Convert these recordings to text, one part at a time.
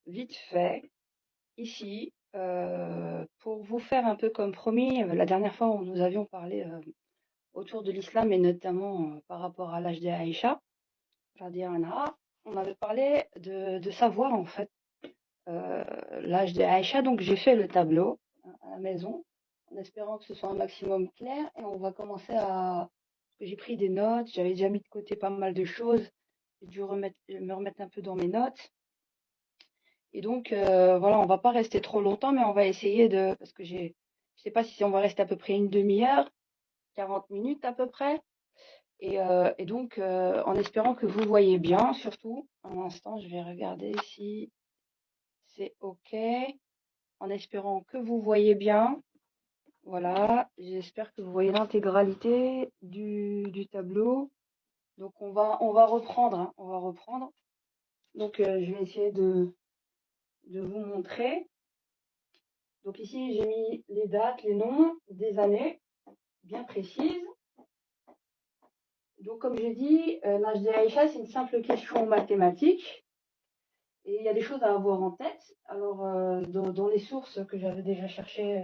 Vite fait, ici, pour vous faire un peu comme promis, la dernière fois où nous avions parlé autour de l'islam et notamment par rapport à l'âge de Aïcha, radiyallahu anha, on avait parlé de savoir en fait euh, l'âge de Aïcha, donc j'ai fait le tableau à la maison en espérant que ce soit un maximum clair et on va commencer à... J'ai pris des notes, j'avais déjà mis de côté pas mal de choses, j'ai dû me remettre un peu dans mes notes. Et donc, voilà, on va pas rester trop longtemps, mais on va essayer de, parce que je sais pas si on va rester à peu près une demi-heure, 40 minutes à peu près. Et donc, en espérant que vous voyez bien, surtout, un instant, je vais regarder si c'est OK. En espérant que vous voyez bien. Voilà, j'espère que vous voyez l'intégralité du tableau. Donc, on va reprendre, hein, on va reprendre. Donc, je vais essayer de vous montrer. Donc ici, j'ai mis les dates, les noms des années bien précises. Donc comme j'ai dit, l'âge de Aïcha, c'est une simple question mathématique. Et il y a des choses à avoir en tête. Alors, dans les sources que j'avais déjà cherchées,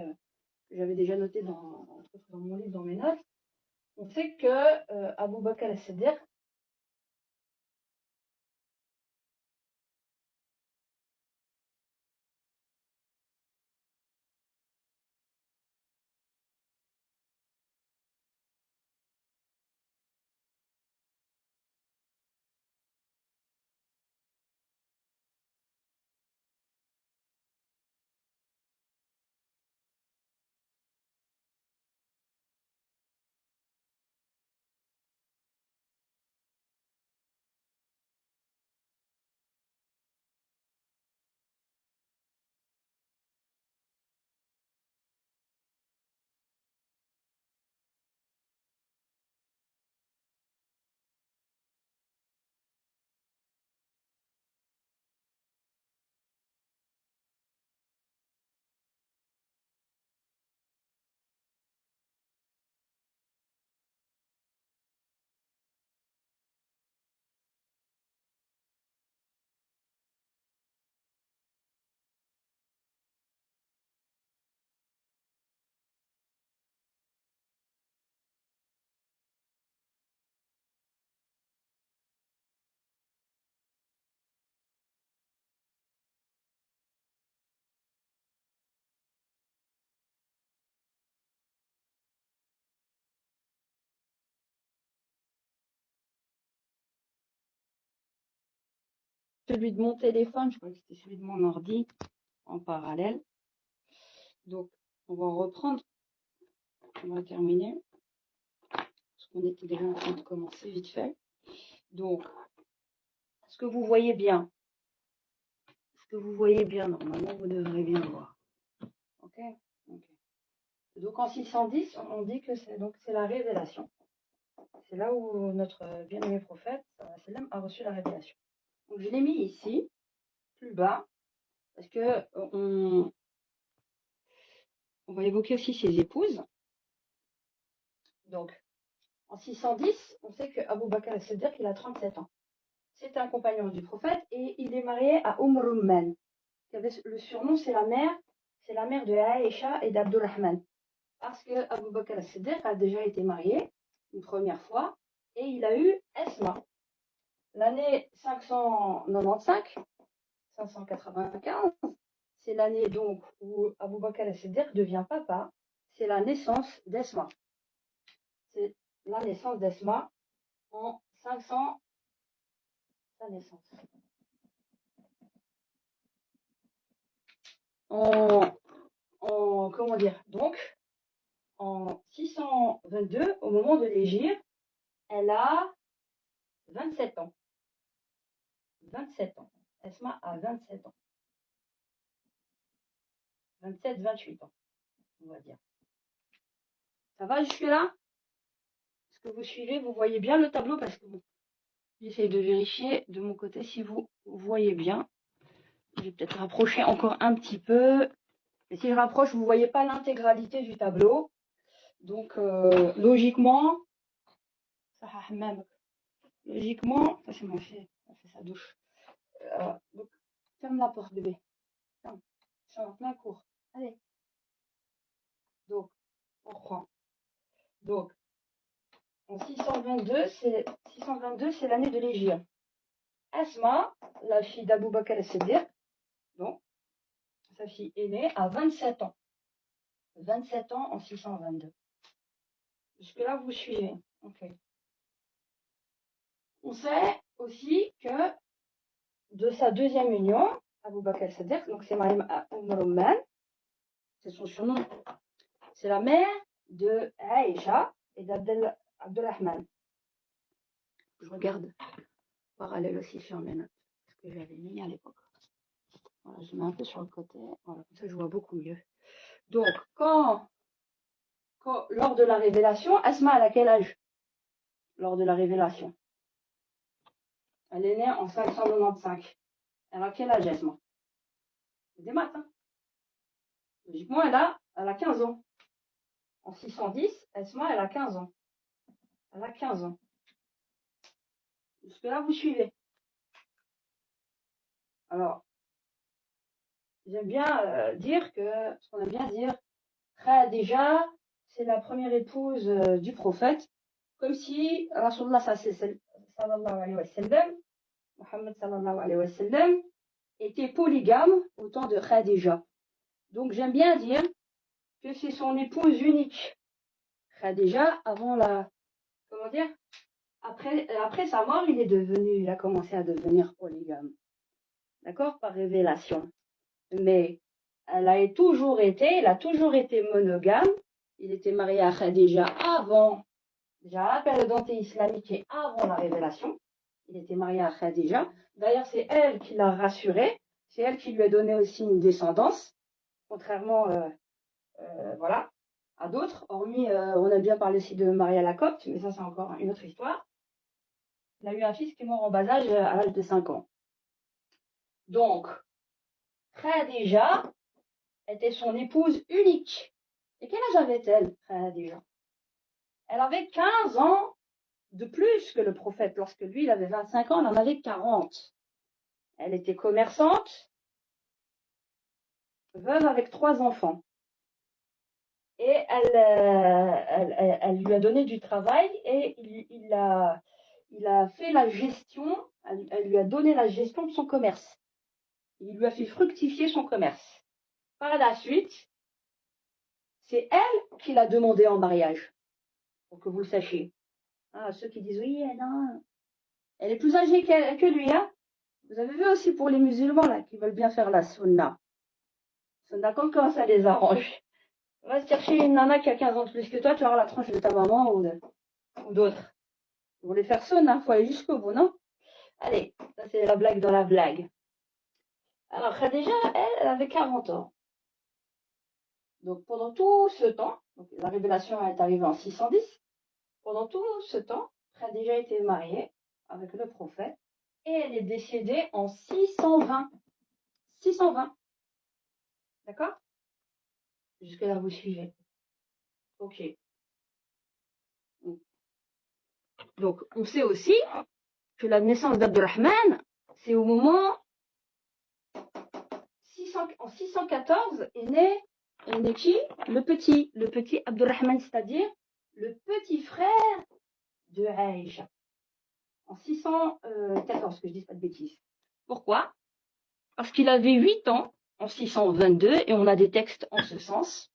que j'avais déjà notées dans mon livre, dans mes notes, on sait que Abu Bakr al-Siddiq, celui de mon téléphone, je crois que c'était celui de mon ordi en parallèle. Donc, on va reprendre, on va terminer, parce qu'on était déjà en train de commencer vite fait. Donc, est-ce que vous voyez bien? Est-ce que vous voyez bien? Normalement, vous devrez bien voir. Ok, ok. Donc en 610, on dit que c'est la révélation. C'est là où notre bien-aimé prophète sallam, a reçu la révélation. Donc je l'ai mis ici, plus bas, parce que on va évoquer aussi ses épouses. Donc en 610, on sait que Abu Bakr al-Siddiq, il a 37 ans. C'est un compagnon du prophète et il est marié à Rumman. Le surnom, c'est la mère de Aïcha et d'Abdurrahman. Parce que Abu Bakr al-Siddiq a déjà été marié une première fois et il a eu Esma. L'année 595, 595, c'est l'année donc où Abu Bakr al-Siddiq devient papa. C'est la naissance d'Esma. C'est la naissance d'Esma en 500, sa naissance. Comment dire, donc, en 622, au moment de l'Hégire, elle a 27 ans. 27 ans. Esma a 27 ans. 27, 28 ans, on va dire. Ça va jusque-là? Est-ce que vous suivez? Vous voyez bien le tableau? Parce que bon, j'essaye de vérifier de mon côté si vous voyez bien. Je vais peut-être rapprocher encore un petit peu. Et si je rapproche, vous ne voyez pas l'intégralité du tableau. Donc, logiquement, ça c'est mon fils, ça fait sa douche. Donc, Ferme la porte, bébé. Ferme. Je suis en plein cours. Allez. Donc, on reprend. Donc, en 622, c'est l'année de l'Hégire. Asma, la fille d'Abou Bakr al-Siddiq, donc, sa fille aînée, a 27 ans. 27 ans en 622. Jusque-là, vous suivez. Ok. On sait aussi que de sa deuxième union, Abou Bakr al-Siddiq, donc c'est Maryam Rumman, c'est son surnom. C'est la mère de Aïcha et d'Abdelrahman. Je regarde parallèle aussi sur mes notes, ce que j'avais mis à l'époque. Voilà, je mets un peu sur le côté, voilà, comme ça je vois beaucoup mieux. Donc, lors de la révélation, Asma, elle a quel âge? Lors de la révélation, elle est née en 595. Elle a quel âge, Asma? C'est des maths, hein. Logiquement, elle a 15 ans. En 610, Asma, elle a 15 ans. Elle a 15 ans. Jusque-là, vous suivez. Alors, j'aime bien dire que, ce qu'on aime bien dire, Khadija, c'est la première épouse du prophète, comme si Rasulullah sallallahu alayhi wa sallam, Muhammad sallallahu alayhi wa sallam, était polygame au temps de Khadija. Donc j'aime bien dire que c'est son épouse unique. Khadija, comment dire, après sa mort, il a commencé à devenir polygame. D'accord? Par révélation. Mais il a toujours été monogame. Il était marié à Khadija avant, déjà à la période anté-islamique et avant la révélation. Il était marié à Khadija. D'ailleurs, c'est elle qui l'a rassuré. C'est elle qui lui a donné aussi une descendance, contrairement voilà, à d'autres. Hormis, on a bien parlé aussi de Maria la Copte, mais ça, c'est encore une autre histoire. Il a eu un fils qui est mort en bas âge, à l'âge de 5 ans. Donc, Khadija était son épouse unique. Et quel âge avait-elle, Khadija? Elle avait 15 ans de plus que le prophète. Lorsque lui, il avait 25 ans, elle en avait 40. Elle était commerçante, veuve avec 3 enfants. Et elle lui a donné du travail et il a fait la gestion, elle lui a donné la gestion de son commerce. Il lui a fait fructifier son commerce. Par la suite, c'est elle qui l'a demandé en mariage, pour que vous le sachiez. Ah, ceux qui disent oui, non, elle est plus âgée que lui, hein. Vous avez vu aussi pour les musulmans là qui veulent bien faire la sunna. Sunna, comment ça les arrange? Va chercher une nana qui a 15 ans de plus que toi, tu auras la tranche de ta maman ou d'autres. Vous voulez faire sunna, faut aller jusqu'au bout, non? Allez, ça c'est la blague dans la blague. Alors Khadija, elle avait 40 ans. Donc pendant tout ce temps, donc la révélation est arrivée en 610, pendant tout ce temps, Khadija était mariée avec le prophète et elle est décédée en 620. 620. D'accord? Jusque là, vous suivez. Ok. Donc, on sait aussi que la naissance d'Abdelrahman, c'est au moment en 614 est né qui? Le petit Abdelrahman, c'est-à-dire le petit frère de Aïcha. En 614, que je ne dise pas de bêtises. Pourquoi? Parce qu'il avait 8 ans en 622, et on a des textes en ce sens,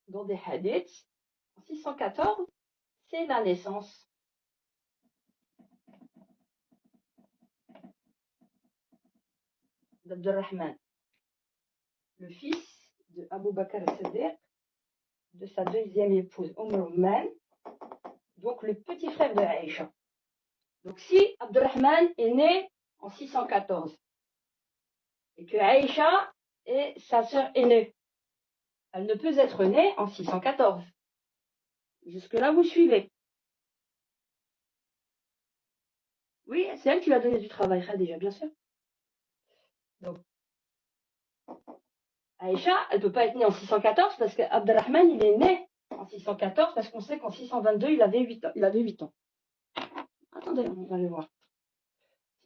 dans des hadiths. En 614, c'est la naissance d'Abdelrahman, le fils de Abou Bakr al-Siddiq, de sa deuxième épouse Rumman, donc le petit frère de Aïcha. Donc si Abdelrahman est né en 614 et que Aïcha est sa sœur aînée, elle ne peut être née en 614. Jusque-là, vous suivez? Oui, c'est elle qui lui a donné du travail, déjà, bien sûr. Donc, Aïcha, elle ne peut pas être née en 614 parce qu'Abdelrahman, il est né en 614 parce qu'on sait qu'en 622, il avait 8 ans. Attendez, on va aller voir.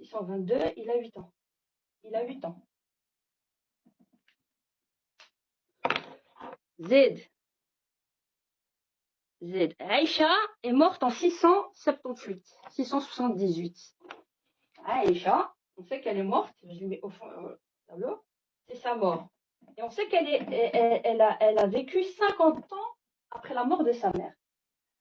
622, il a 8 ans. Il a 8 ans. Z. Aïcha est morte en 678. 678. Aïcha, on sait qu'elle est morte. Je lui mets au fond tableau. C'est sa mort. Et on sait elle a vécu 50 ans après la mort de sa mère.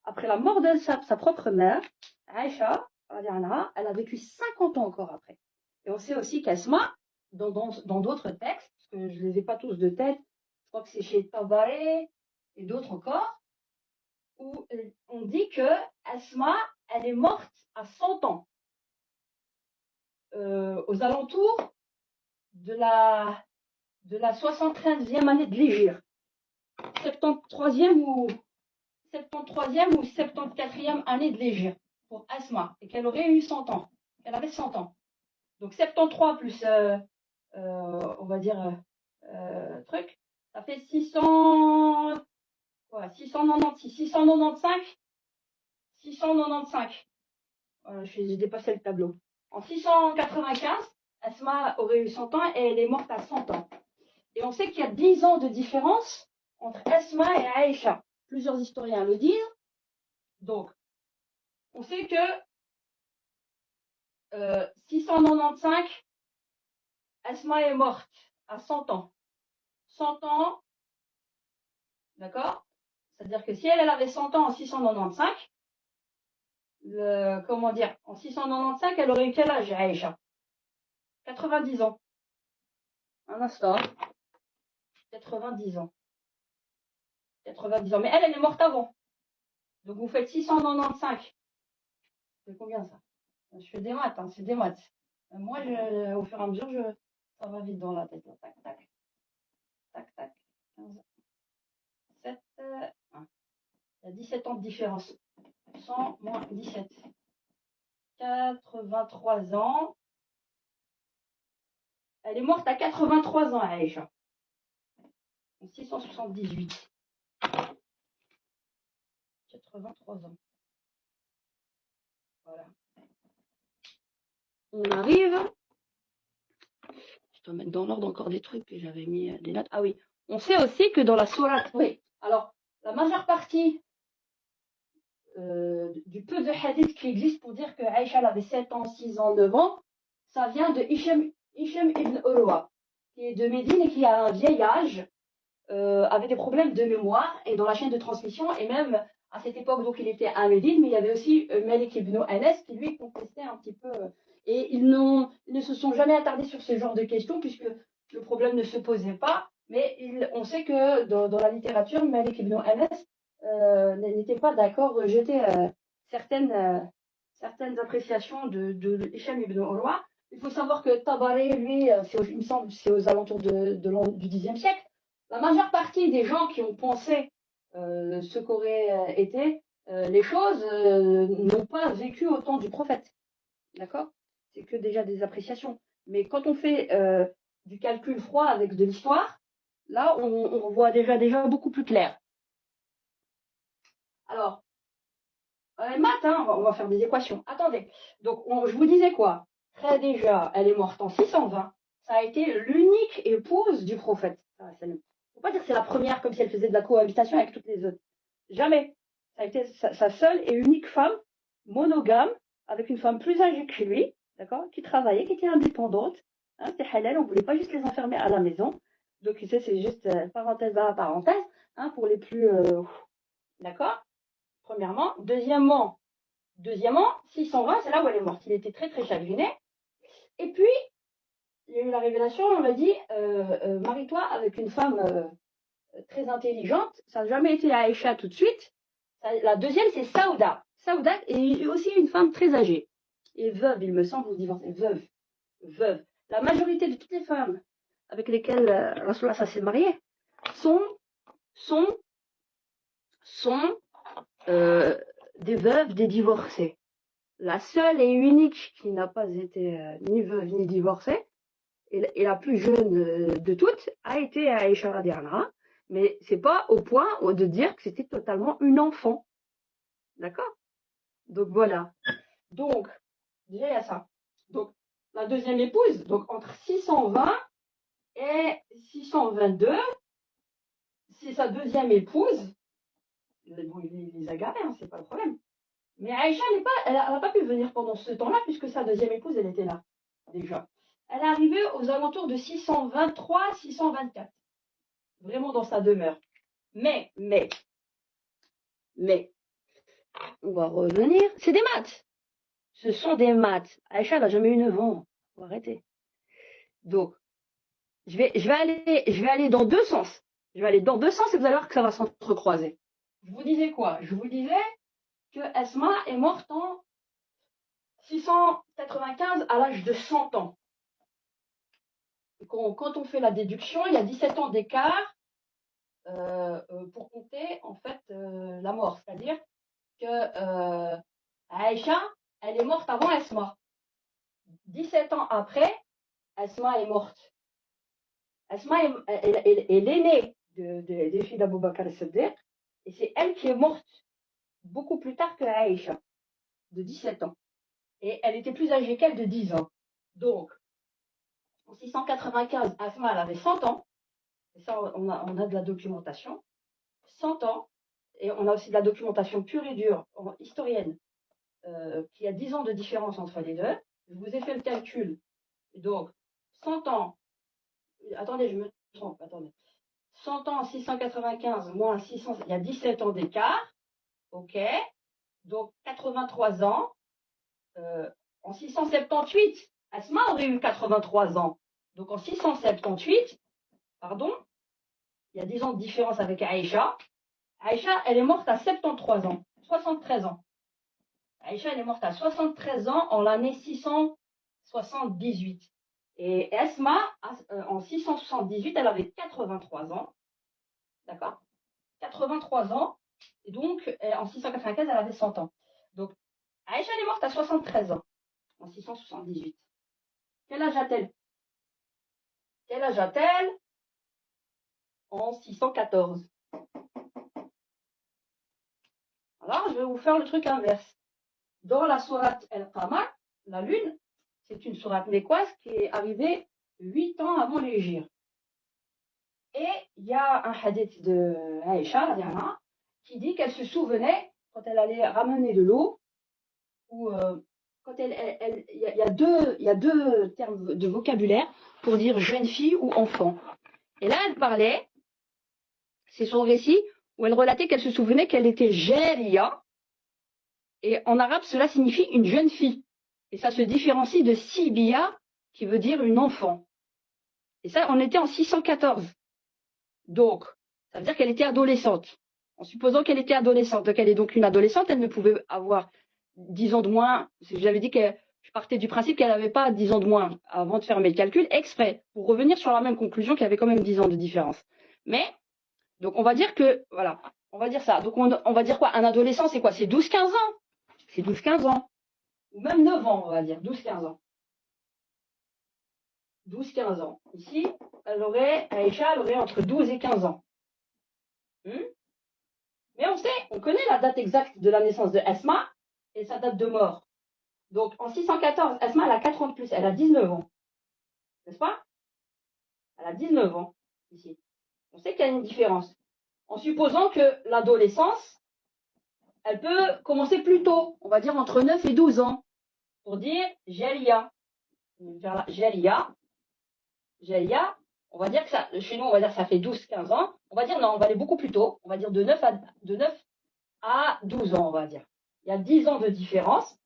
Après la mort de sa propre mère, Aïcha, elle a vécu 50 ans encore après. Et on sait aussi qu'Asma, dans d'autres textes, parce que je ne les ai pas tous de tête, je crois que c'est chez Tabaré et d'autres encore, où on dit que Asma, elle est morte à 100 ans, aux alentours de la 73e année de l'Hégire, 73e ou 74e année de l'Hégire pour Asma, et qu'elle aurait eu 100 ans. Elle avait 100 ans. Donc 73 plus, on va dire, truc, ça fait 696, 695. J'ai dépassé le tableau. En 695, Asma aurait eu 100 ans et elle est morte à 100 ans. Et on sait qu'il y a 10 ans de différence entre Asma et Aïcha. Plusieurs historiens le disent. Donc, on sait que 695, Asma est morte à 100 ans. 100 ans, d'accord? C'est-à-dire que si elle avait 100 ans en 695, en 695, elle aurait eu quel âge, Aïcha? 90 ans. Un instant. 90 ans. 90 ans. Mais elle est morte avant. Donc vous faites 695. C'est combien ça? Je fais des maths, c'est des maths. Moi, au fur et à mesure, ça va vite dans la tête. Tac, tac. Tac, tac. 15, 7, 1. Il y a 17 ans de différence. 100 moins 17. 83 ans. Elle est morte à 83 ans, Aïcha. 678. 83 ans. Voilà. On arrive. Je dois mettre dans l'ordre encore des trucs que j'avais mis des notes. Ah oui. On sait aussi que dans la sourate, oui. Alors, la majeure partie du peu de hadiths qui existent pour dire que Aïcha avait 7 ans, 6 ans, 9 ans, ça vient de Hisham ibn Urwa, qui est de Médine et qui a un vieil âge, avait des problèmes de mémoire et dans la chaîne de transmission, et même à cette époque, donc il était à Médine, mais il y avait aussi Malik ibn Anas qui lui contestait un petit peu, et ils ne se sont jamais attardés sur ce genre de questions puisque le problème ne se posait pas, mais on sait que dans la littérature, Malik ibn Anas n'était pas d'accord, rejetait certaines appréciations de Hisham ibn Urwa. Il faut savoir que Tabaré, lui, il me semble, c'est aux alentours du Xe siècle. La majeure partie des gens qui ont pensé ce qu'auraient été les choses n'ont pas vécu au temps du prophète. D'accord? C'est que déjà des appréciations. Mais quand on fait du calcul froid avec de l'histoire, là, on voit déjà beaucoup plus clair. Alors, maths, hein, on va faire des équations. Attendez. Donc, je vous disais quoi? Très déjà, elle est morte en 620. Ça a été l'unique épouse du prophète. Il ne faut pas dire que c'est la première comme si elle faisait de la cohabitation avec toutes les autres. Jamais. Ça a été sa seule et unique femme monogame avec une femme plus âgée que lui, d'accord, qui travaillait, qui était indépendante. Hein, c'était halal, on ne voulait pas juste les enfermer à la maison. Donc, c'est juste parenthèse à parenthèse, hein, pour les plus... d'accord? Premièrement. Deuxièmement, 620, c'est là où elle est morte. Il était très chagriné. Et puis, il y a eu la révélation, on m'a dit, marie-toi avec une femme très intelligente. Ça n'a jamais été Aïcha tout de suite. La deuxième, c'est Saouda. Saouda est aussi une femme très âgée. Et veuve, il me semble, vous divorcez. Veuve. La majorité de toutes les femmes avec lesquelles Rasulallah s'est marié sont des veuves, des divorcées. La seule et unique qui n'a pas été ni veuve ni divorcée, et la plus jeune de toutes, a été Aïcha radhiyallahu anha, mais c'est pas au point de dire que c'était totalement une enfant. D'accord? Donc voilà. Donc, déjà il y a ça. Donc, la deuxième épouse, donc entre 620 et 622, c'est sa deuxième épouse. Bon, il les a gardés, hein, c'est pas le problème. Mais Aïcha elle n'a pas pu venir pendant ce temps-là, puisque sa deuxième épouse, elle était là, déjà. Elle est arrivée aux alentours de 623, 624. Vraiment dans sa demeure. Mais, on va revenir. C'est des maths. Ce sont des maths. Aïcha n'a jamais eu 9 ans. Faut arrêter. Donc, je vais aller dans deux sens. Je vais aller dans deux sens et vous allez voir que ça va s'entrecroiser. Je vous disais quoi? Je vous disais que Asma est morte en 695 à l'âge de 100 ans. Quand on fait la déduction, il y a 17 ans d'écart pour compter en fait la mort. C'est-à-dire que Aïcha, elle est morte avant Asma. 17 ans après, Asma est morte. Asma est l'aînée des filles d'Abou Bakr al-Siddiq et c'est elle qui est morte beaucoup plus tard que Aïcha, de 17 ans. Et elle était plus âgée qu'elle de 10 ans. Donc, en 695, Asma, elle avait 100 ans. Et ça, on a de la documentation. 100 ans. Et on a aussi de la documentation pure et dure, historienne, qui a 10 ans de différence entre les deux. Je vous ai fait le calcul. Et donc, 100 ans. Attendez, je me trompe. Attendez. 100 ans, 695 moins 600, il y a 17 ans d'écart. OK. Donc, 83 ans. En 678, Asma aurait eu 83 ans. Donc, en 678, pardon, il y a 10 ans de différence avec Aïcha. Aïcha, elle est morte à 73 ans. 73 ans. Aïcha, elle est morte à 73 ans en l'année 678. Et Asma, en 678, elle avait 83 ans. D'accord? 83 ans. Et donc, en 695, elle avait 100 ans. Donc, Aïcha, elle est morte à 73 ans en 678. Quel âge a-t-elle? Quel âge a-t-elle en 614? Alors, je vais vous faire le truc inverse. Dans la sourate El-Qamar, la lune, c'est une sourate mécoise qui est arrivée 8 ans avant l'Hégire. Et il y a un hadith de Aïcha, qui dit qu'elle se souvenait, quand elle allait ramener de l'eau, ou quand il y a deux termes de vocabulaire pour dire jeune fille ou enfant. Et là, elle parlait, c'est son récit, où elle relatait qu'elle se souvenait qu'elle était Jariya, et en arabe, cela signifie une jeune fille. Et ça se différencie de Sibia, qui veut dire une enfant. Et ça, on était en 614. Donc, ça veut dire qu'elle était adolescente. En supposant qu'elle était adolescente, donc elle est donc une adolescente, elle ne pouvait avoir 10 ans de moins. J'avais dit que je partais du principe qu'elle n'avait pas 10 ans de moins avant de faire mes calculs, exprès, pour revenir sur la même conclusion qu'il y avait quand même 10 ans de différence. Mais, donc on va dire que, voilà, on va dire ça. Donc on va dire quoi? Un adolescent, c'est quoi? C'est 12-15 ans. C'est 12-15 ans. Ou même 9 ans, on va dire. 12-15 ans. 12-15 ans. Ici, Aïcha, elle aurait entre 12 et 15 ans. Mais on connaît la date exacte de la naissance de Asma et sa date de mort. Donc, en 614, Asma, elle a 4 ans de plus. Elle a 19 ans. N'est-ce pas? Elle a 19 ans, ici. On sait qu'il y a une différence. En supposant que l'adolescence, elle peut commencer plus tôt. On va dire entre 9 et 12 ans. Pour dire Jalia. Jalia, on va dire que ça, chez nous, on va dire que ça fait 12-15 ans. On va dire non, on va aller beaucoup plus tôt. On va dire de 9 à 12 ans, on va dire. Il y a 10 ans de différence.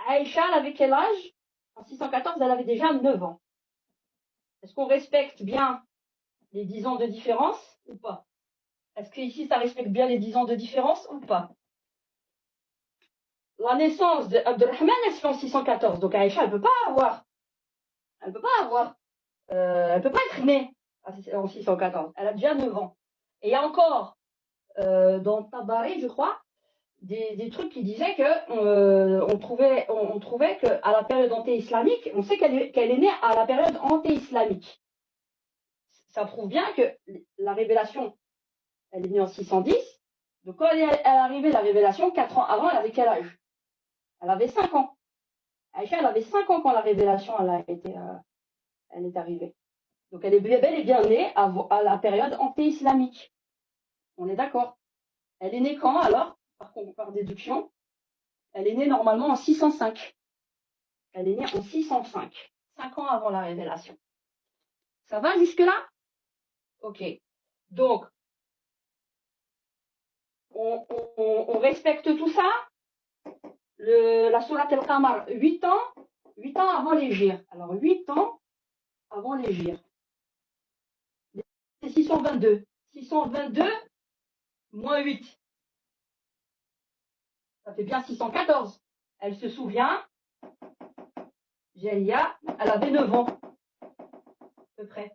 Aïcha, elle avait quel âge? En 614, elle avait déjà 9 ans. Est-ce qu'on respecte bien les 10 ans de différence ou pas? Est-ce qu'ici, ça respecte bien les 10 ans de différence ou pas? La naissance de Abdelrahman, elle se fait en 614. Donc Aïcha, elle peut pas être née en 614. Elle a déjà 9 ans. Et il y a encore, dans Tabari, je crois, des trucs qui disaient que on trouvait qu'à la période anté-islamique, on sait qu'elle est née à la période anté-islamique. Ça prouve bien que la révélation, elle est née en 610. Donc quand elle est arrivée, la révélation, 4 ans avant, elle avait quel âge? Elle avait 5 ans. Aïcha, elle avait 5 ans quand la révélation elle est arrivée. Donc elle est bel et bien née à la période anté-islamique. On est d'accord. Elle est née quand alors par déduction, elle est née normalement en 605. Elle est née en 605, 5 ans avant la révélation. Ça va jusque-là? Ok. Donc, on respecte tout ça. La Sourate El-Qamar, 8 ans, 8 ans avant l'Hégire. Alors, 8 ans avant l'Hégire. C'est 622. 622 moins 8. Ça fait bien 614. Elle se souvient, Gélia, elle avait 9 ans, à peu près.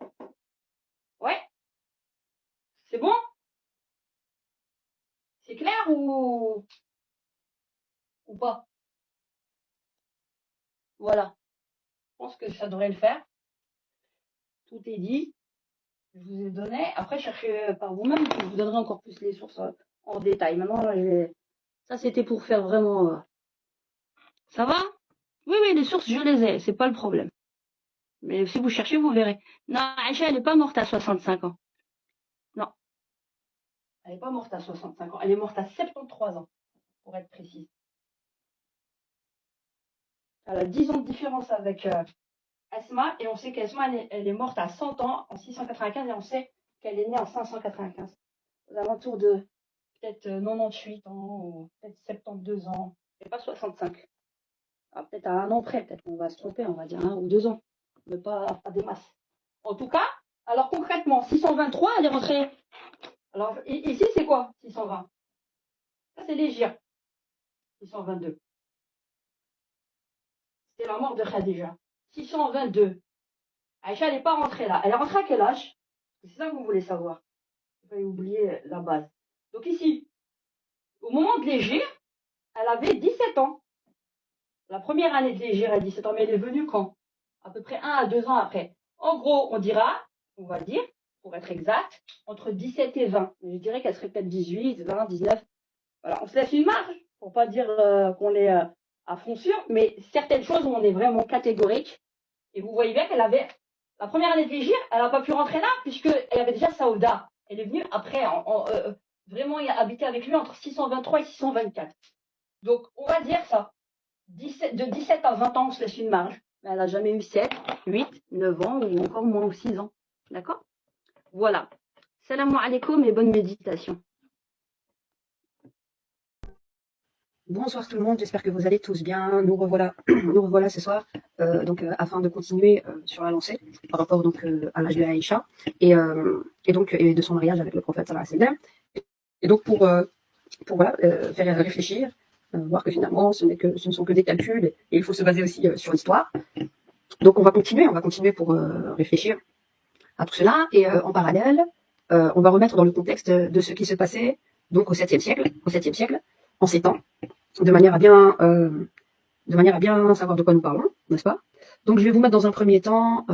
Ouais, c'est bon? C'est clair ou pas? Voilà. Je pense que ça devrait le faire. Tout est dit. Je vous ai donné. Après, cherchez par vous-même. Je vous donnerai encore plus les sources en détail. Maintenant, ça, c'était pour faire vraiment... Ça va? Oui, oui, les sources, je les ai. C'est pas le problème. Mais si vous cherchez, vous verrez. Non, Aïcha, elle n'est pas morte à 65 ans. Non. Elle n'est pas morte à 65 ans. Elle est morte à 73 ans, pour être précise. Elle a 10 ans de différence avec Asma. Et on sait qu'Asma, elle est morte à 100 ans, en 695. Et on sait qu'elle est née en 595. Aux alentours de peut-être 98 ans, ou peut-être 72 ans. Et pas 65. Ah, peut-être à un an près, peut-être qu'on va se tromper, on va dire 1 ou 2 ans. Mais pas des masses. En tout cas, alors concrètement, 623, elle est rentrée. Alors ici, c'est quoi 620? Ça, c'est l'Hégire. 622. C'est la mort de Khadija. 622. Aïcha, elle n'est pas rentrée là. Elle est rentrée à quel âge? C'est ça que vous voulez savoir. Vous avez oublié la base. Donc ici, au moment de l'Hégire, elle avait 17 ans. La première année de l'Hégire, elle a 17 ans, mais elle est venue quand? À peu près 1 à 2 ans après. En gros, on va dire, pour être exact, entre 17 et 20. Je dirais qu'elle serait peut-être 18, 20, 19. Voilà, on se laisse une marge, pour pas dire qu'on est à fond sûr, mais certaines choses, on est vraiment catégorique. Et vous voyez bien qu'elle avait, la première année de l'Hégire, elle n'a pas pu rentrer là, puisqu'elle avait déjà Saouda. Elle est venue après, vraiment habiter avec lui entre 623 et 624. Donc, on va dire ça. De 17 à 20 ans, on se laisse une marge. Mais elle n'a jamais eu 7, 8, 9 ans ou encore moins ou 6 ans. D'accord? Voilà. Salam alaikum et bonne méditation. Bonsoir tout le monde, j'espère que vous allez tous bien. Nous revoilà, ce soir, afin de continuer sur la lancée par rapport à l'âge de Aïcha et de son mariage avec le prophète sallallahu alayhi wa sallam. Et donc pour faire réfléchir, voir que finalement ce ne sont que des calculs et il faut se baser aussi sur l'histoire. Donc on va continuer pour réfléchir à tout cela et en parallèle, on va remettre dans le contexte de ce qui se passait donc au 7e siècle, en ces temps, de manière à bien savoir de quoi nous parlons, n'est-ce pas? Donc je vais vous mettre dans un premier temps,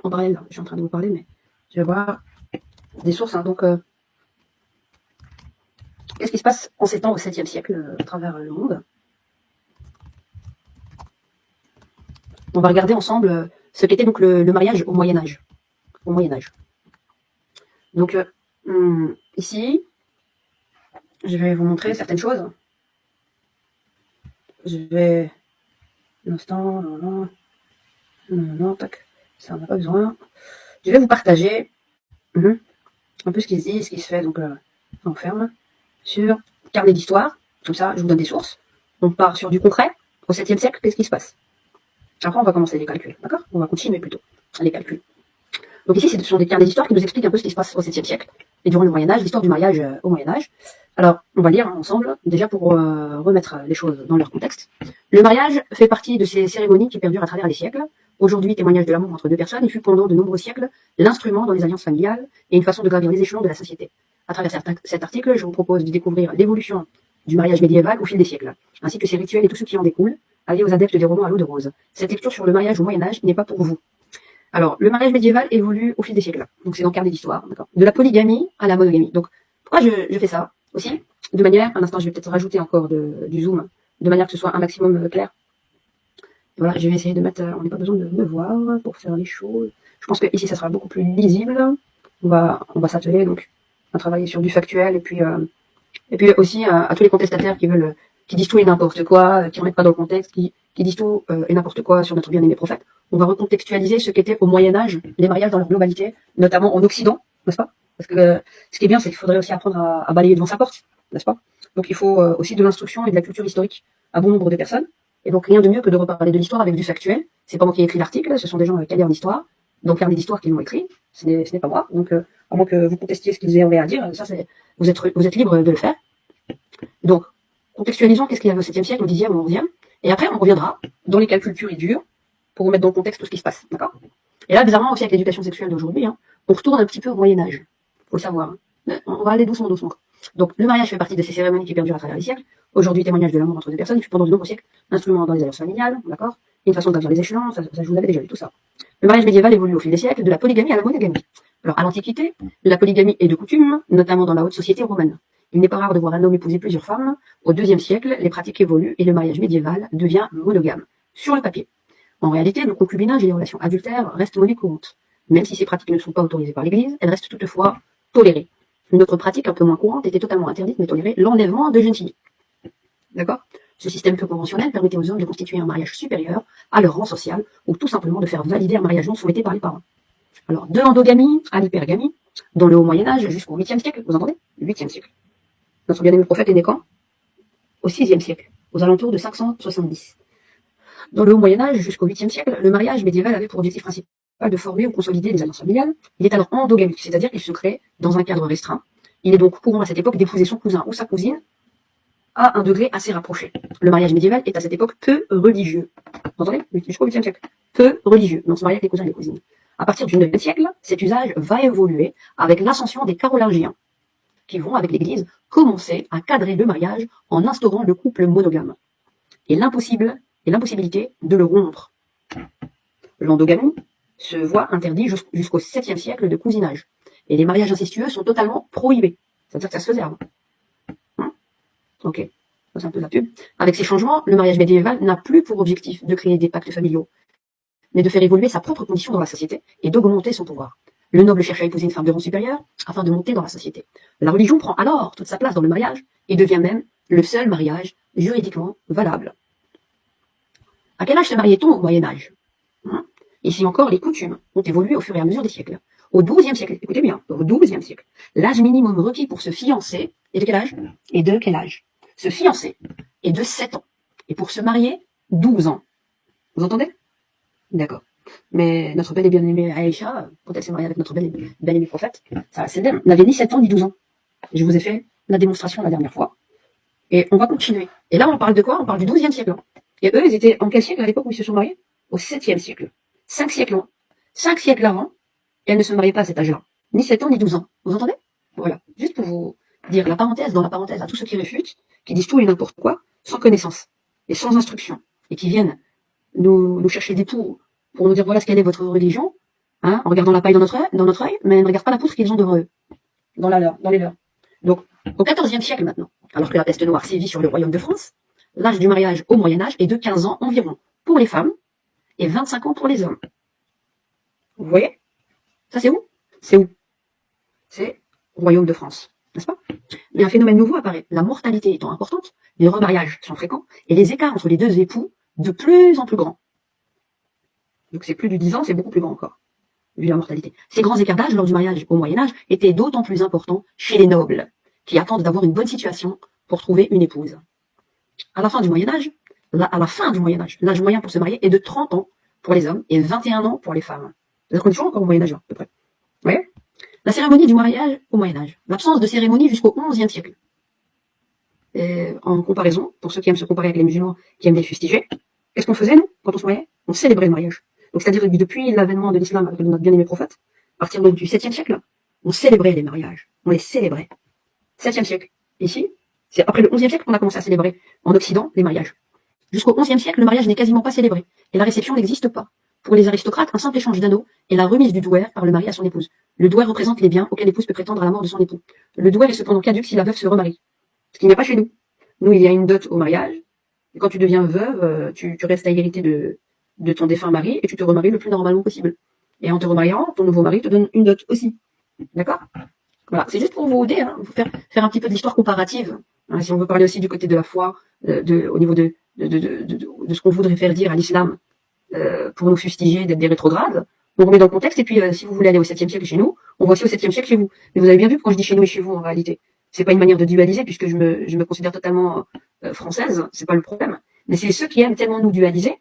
en parallèle, je suis en train de vous parler, mais je vais voir des sources. Qu'est-ce qui se passe en ces temps au 7e siècle à travers le monde? On va regarder ensemble ce qu'était donc le mariage au Moyen Âge. Donc ici, je vais vous montrer certaines choses. Je vais... Un instant, non, tac, ça on n'a pas besoin. Je vais vous partager un peu ce qui se dit, ce qui se fait, donc on ferme, sur carnet d'histoire, comme ça je vous donne des sources. On part sur du concret, au 7e siècle, qu'est-ce qui se passe? Après on va commencer les calculs, d'accord? On va continuer plutôt, les calculs. Donc ici, ce sont des carnets d'histoire qui nous expliquent un peu ce qui se passe au 7e siècle, et durant le Moyen-Âge, l'histoire du mariage au Moyen-Âge. Alors, on va lire ensemble, déjà pour remettre les choses dans leur contexte. Le mariage fait partie de ces cérémonies qui perdurent à travers les siècles. Aujourd'hui, témoignage de l'amour entre deux personnes, il fut pendant de nombreux siècles l'instrument dans les alliances familiales et une façon de gravir les échelons de la société. À travers cet article, je vous propose de découvrir l'évolution du mariage médiéval au fil des siècles, ainsi que ses rituels et tout ce qui en découle, alliés aux adeptes des romans à l'eau de rose. Cette lecture sur le mariage au Moyen-Âge n'est pas pour vous. Alors, le mariage médiéval évolue au fil des siècles. Donc, c'est dans le carnet d'histoire, d'accord. De la polygamie à la monogamie. Donc, pourquoi je fais ça aussi? De manière, un instant, je vais peut-être rajouter encore du zoom, de manière que ce soit un maximum clair. Et voilà, je vais essayer de mettre, on n'a pas besoin de me voir pour faire les choses. Je pense que ici ça sera beaucoup plus lisible. On va s'atteler donc à travailler sur du factuel et puis aussi à tous les contestataires qui disent tout et n'importe quoi, qui remettent pas dans le contexte, qui disent tout et n'importe quoi sur notre bien-aimé prophète. On va recontextualiser ce qu'était au Moyen-Âge les mariages dans leur globalité, notamment en Occident, n'est-ce pas? Parce que ce qui est bien, c'est qu'il faudrait aussi apprendre à balayer devant sa porte, n'est-ce pas? Donc il faut aussi de l'instruction et de la culture historique à bon nombre de personnes. Et donc rien de mieux que de reparler de l'histoire avec du factuel. C'est pas moi qui ai écrit l'article, ce sont des gens calés en histoire, donc carnet d'histoire qui l'ont écrit. Ce n'est pas moi. Donc à moins que vous contestiez ce qu'ils auraient à dire, ça c'est vous êtes libre de le faire. Donc contextualisons qu'est-ce qu'il y avait au 7e siècle, au 10e, au 11e, et après on reviendra dans les calculs purs et durs pour remettre dans le contexte tout ce qui se passe, d'accord? Et là, bizarrement aussi avec l'éducation sexuelle d'aujourd'hui, on retourne un petit peu au Moyen-Âge, faut le savoir. On va aller doucement. Donc le mariage fait partie de ces cérémonies qui perdurent à travers les siècles. Aujourd'hui, témoignage de l'amour entre deux personnes, puis pendant de nombreux siècles, instrument dans les alliances familiales, d'accord? Une façon de gravir les échelons, ça je vous avais déjà vu tout ça. Le mariage médiéval évolue au fil des siècles, de la polygamie à la monogamie. Alors à l'Antiquité, la polygamie est de coutume, notamment dans la haute société romaine. Il n'est pas rare de voir un homme épouser plusieurs femmes. Au IIe siècle, les pratiques évoluent et le mariage médiéval devient monogame, sur le papier. En réalité, le concubinage et les relations adultères restent monnaie courante. Même si ces pratiques ne sont pas autorisées par l'Église, elles restent toutefois tolérées. Une autre pratique un peu moins courante était totalement interdite mais tolérée, l'enlèvement de jeunes filles. D'accord? Ce système peu conventionnel permettait aux hommes de constituer un mariage supérieur à leur rang social ou tout simplement de faire valider un mariage non souhaité par les parents. Alors, de l'endogamie à l'hypergamie, dans le haut Moyen-Âge jusqu'au 8e siècle, vous entendez? 8e siècle. Notre bien-aimé prophète est né quand? Au 6e siècle, aux alentours de 570. Dans le haut Moyen-Âge jusqu'au 8e siècle, le mariage médiéval avait pour objectif principal de former ou consolider les alliances familiales. Il est alors endogamique, c'est-à-dire qu'il se crée dans un cadre restreint. Il est donc courant à cette époque d'épouser son cousin ou sa cousine à un degré assez rapproché. Le mariage médiéval est à cette époque peu religieux. Vous entendez? Jusqu'au 8e siècle. Peu religieux. Donc se marier avec les cousins et les cousines. À partir du 9e siècle, cet usage va évoluer avec l'ascension des Carolingiens, qui vont, avec l'Église, commencer à cadrer le mariage en instaurant le couple monogame. Et l'impossibilité de le rompre. L'endogamie se voit interdit jusqu'au 7e siècle de cousinage. Et les mariages incestueux sont totalement prohibés. C'est-à-dire que ça se faisait avant. Ok, ça c'est un peu la pub. Avec ces changements, le mariage médiéval n'a plus pour objectif de créer des pactes familiaux, mais de faire évoluer sa propre condition dans la société et d'augmenter son pouvoir. Le noble cherche à épouser une femme de rang supérieur afin de monter dans la société. La religion prend alors toute sa place dans le mariage et devient même le seul mariage juridiquement valable. À quel âge se mariait-on au Moyen-Âge? Ici encore, les coutumes ont évolué au fur et à mesure des siècles. Au XIIe siècle, écoutez bien, au XIIe siècle, l'âge minimum requis pour se fiancer est de quel âge? Et de quel âge? Se fiancer est de 7 ans. Et pour se marier, 12 ans. Vous entendez? D'accord. Mais notre belle et bien-aimée Aïcha, quand elle s'est mariée avec notre belle et bien-aimé prophète, ça n'avait ni 7 ans ni 12 ans. Je vous ai fait la démonstration la dernière fois. Et on va continuer. Et là, on parle de quoi? On parle du XIIe siècle. Et eux, ils étaient en quel siècle à l'époque où ils se sont mariés? Au 7e siècle. 5 siècles avant. 5 siècles avant, et elles ne se mariaient pas à cet âge-là. Ni 7 ans, ni 12 ans. Vous entendez? Voilà. Juste pour vous dire la parenthèse dans la parenthèse à tous ceux qui réfutent, qui disent tout et n'importe quoi, sans connaissance, et sans instruction, et qui viennent nous chercher des poux pour nous dire voilà ce qu'elle est votre religion, hein, en regardant la paille dans notre œil, mais ne regardent pas la poutre qu'ils ont devant eux, dans les leurs. Donc, au XIVe siècle maintenant, alors que la peste noire sévit sur le royaume de France, l'âge du mariage au Moyen-Âge est de 15 ans environ pour les femmes et 25 ans pour les hommes. Vous voyez? Ça c'est où? C'est où? C'est au royaume de France, n'est-ce pas? Mais un phénomène nouveau apparaît. La mortalité étant importante, les remariages sont fréquents et les écarts entre les deux époux de plus en plus grands. Donc c'est plus de 10 ans, c'est beaucoup plus grand encore, vu la mortalité. Ces grands écarts d'âge lors du mariage au Moyen-Âge étaient d'autant plus importants chez les nobles, qui attendent d'avoir une bonne situation pour trouver une épouse. À la fin du Moyen-Âge, l'âge moyen pour se marier est de 30 ans pour les hommes et 21 ans pour les femmes. C'est-à-dire qu'on est toujours encore au Moyen-Âge, à peu près. Vous voyez? La cérémonie du mariage au Moyen-Âge. L'absence de cérémonie jusqu'au XIe siècle. Et en comparaison, pour ceux qui aiment se comparer avec les musulmans, qui aiment les fustiger, qu'est-ce qu'on faisait, nous, quand on se mariait? On célébrait le mariage. Donc, c'est-à-dire que depuis l'avènement de l'islam avec notre bien-aimé prophète, à partir donc du 7e siècle, on célébrait les mariages. On les célébrait. 7e siècle. Ici, c'est après le 11e siècle qu'on a commencé à célébrer en Occident les mariages. Jusqu'au 11e siècle, le mariage n'est quasiment pas célébré. Et la réception n'existe pas. Pour les aristocrates, un simple échange d'anneaux est la remise du douaire par le mari à son épouse. Le douaire représente les biens auxquels l'épouse peut prétendre à la mort de son époux. Le douaire est cependant caduc si la veuve se remarie. Ce qu'il n'y a pas chez nous. Nous, il y a une dot au mariage, Et quand tu deviens veuve, tu restes à égalité de ton défunt mari et tu te remaries le plus normalement possible. Et en te remariant, ton nouveau mari te donne une dot aussi. D'accord? Voilà, c'est juste pour vous aider, hein, vous faire un petit peu de l'histoire comparative. Hein, si on veut parler aussi du côté de la foi, au niveau de ce qu'on voudrait faire dire à l'islam, pour nous fustiger d'être des rétrogrades, on remet dans le contexte, et puis si vous voulez aller au 7e siècle chez nous, on voit aussi au 7e siècle chez vous. Mais vous avez bien vu quand je dis chez nous et chez vous, en réalité, c'est pas une manière de dualiser, puisque je me considère totalement française, c'est pas le problème. Mais c'est ceux qui aiment tellement nous dualiser,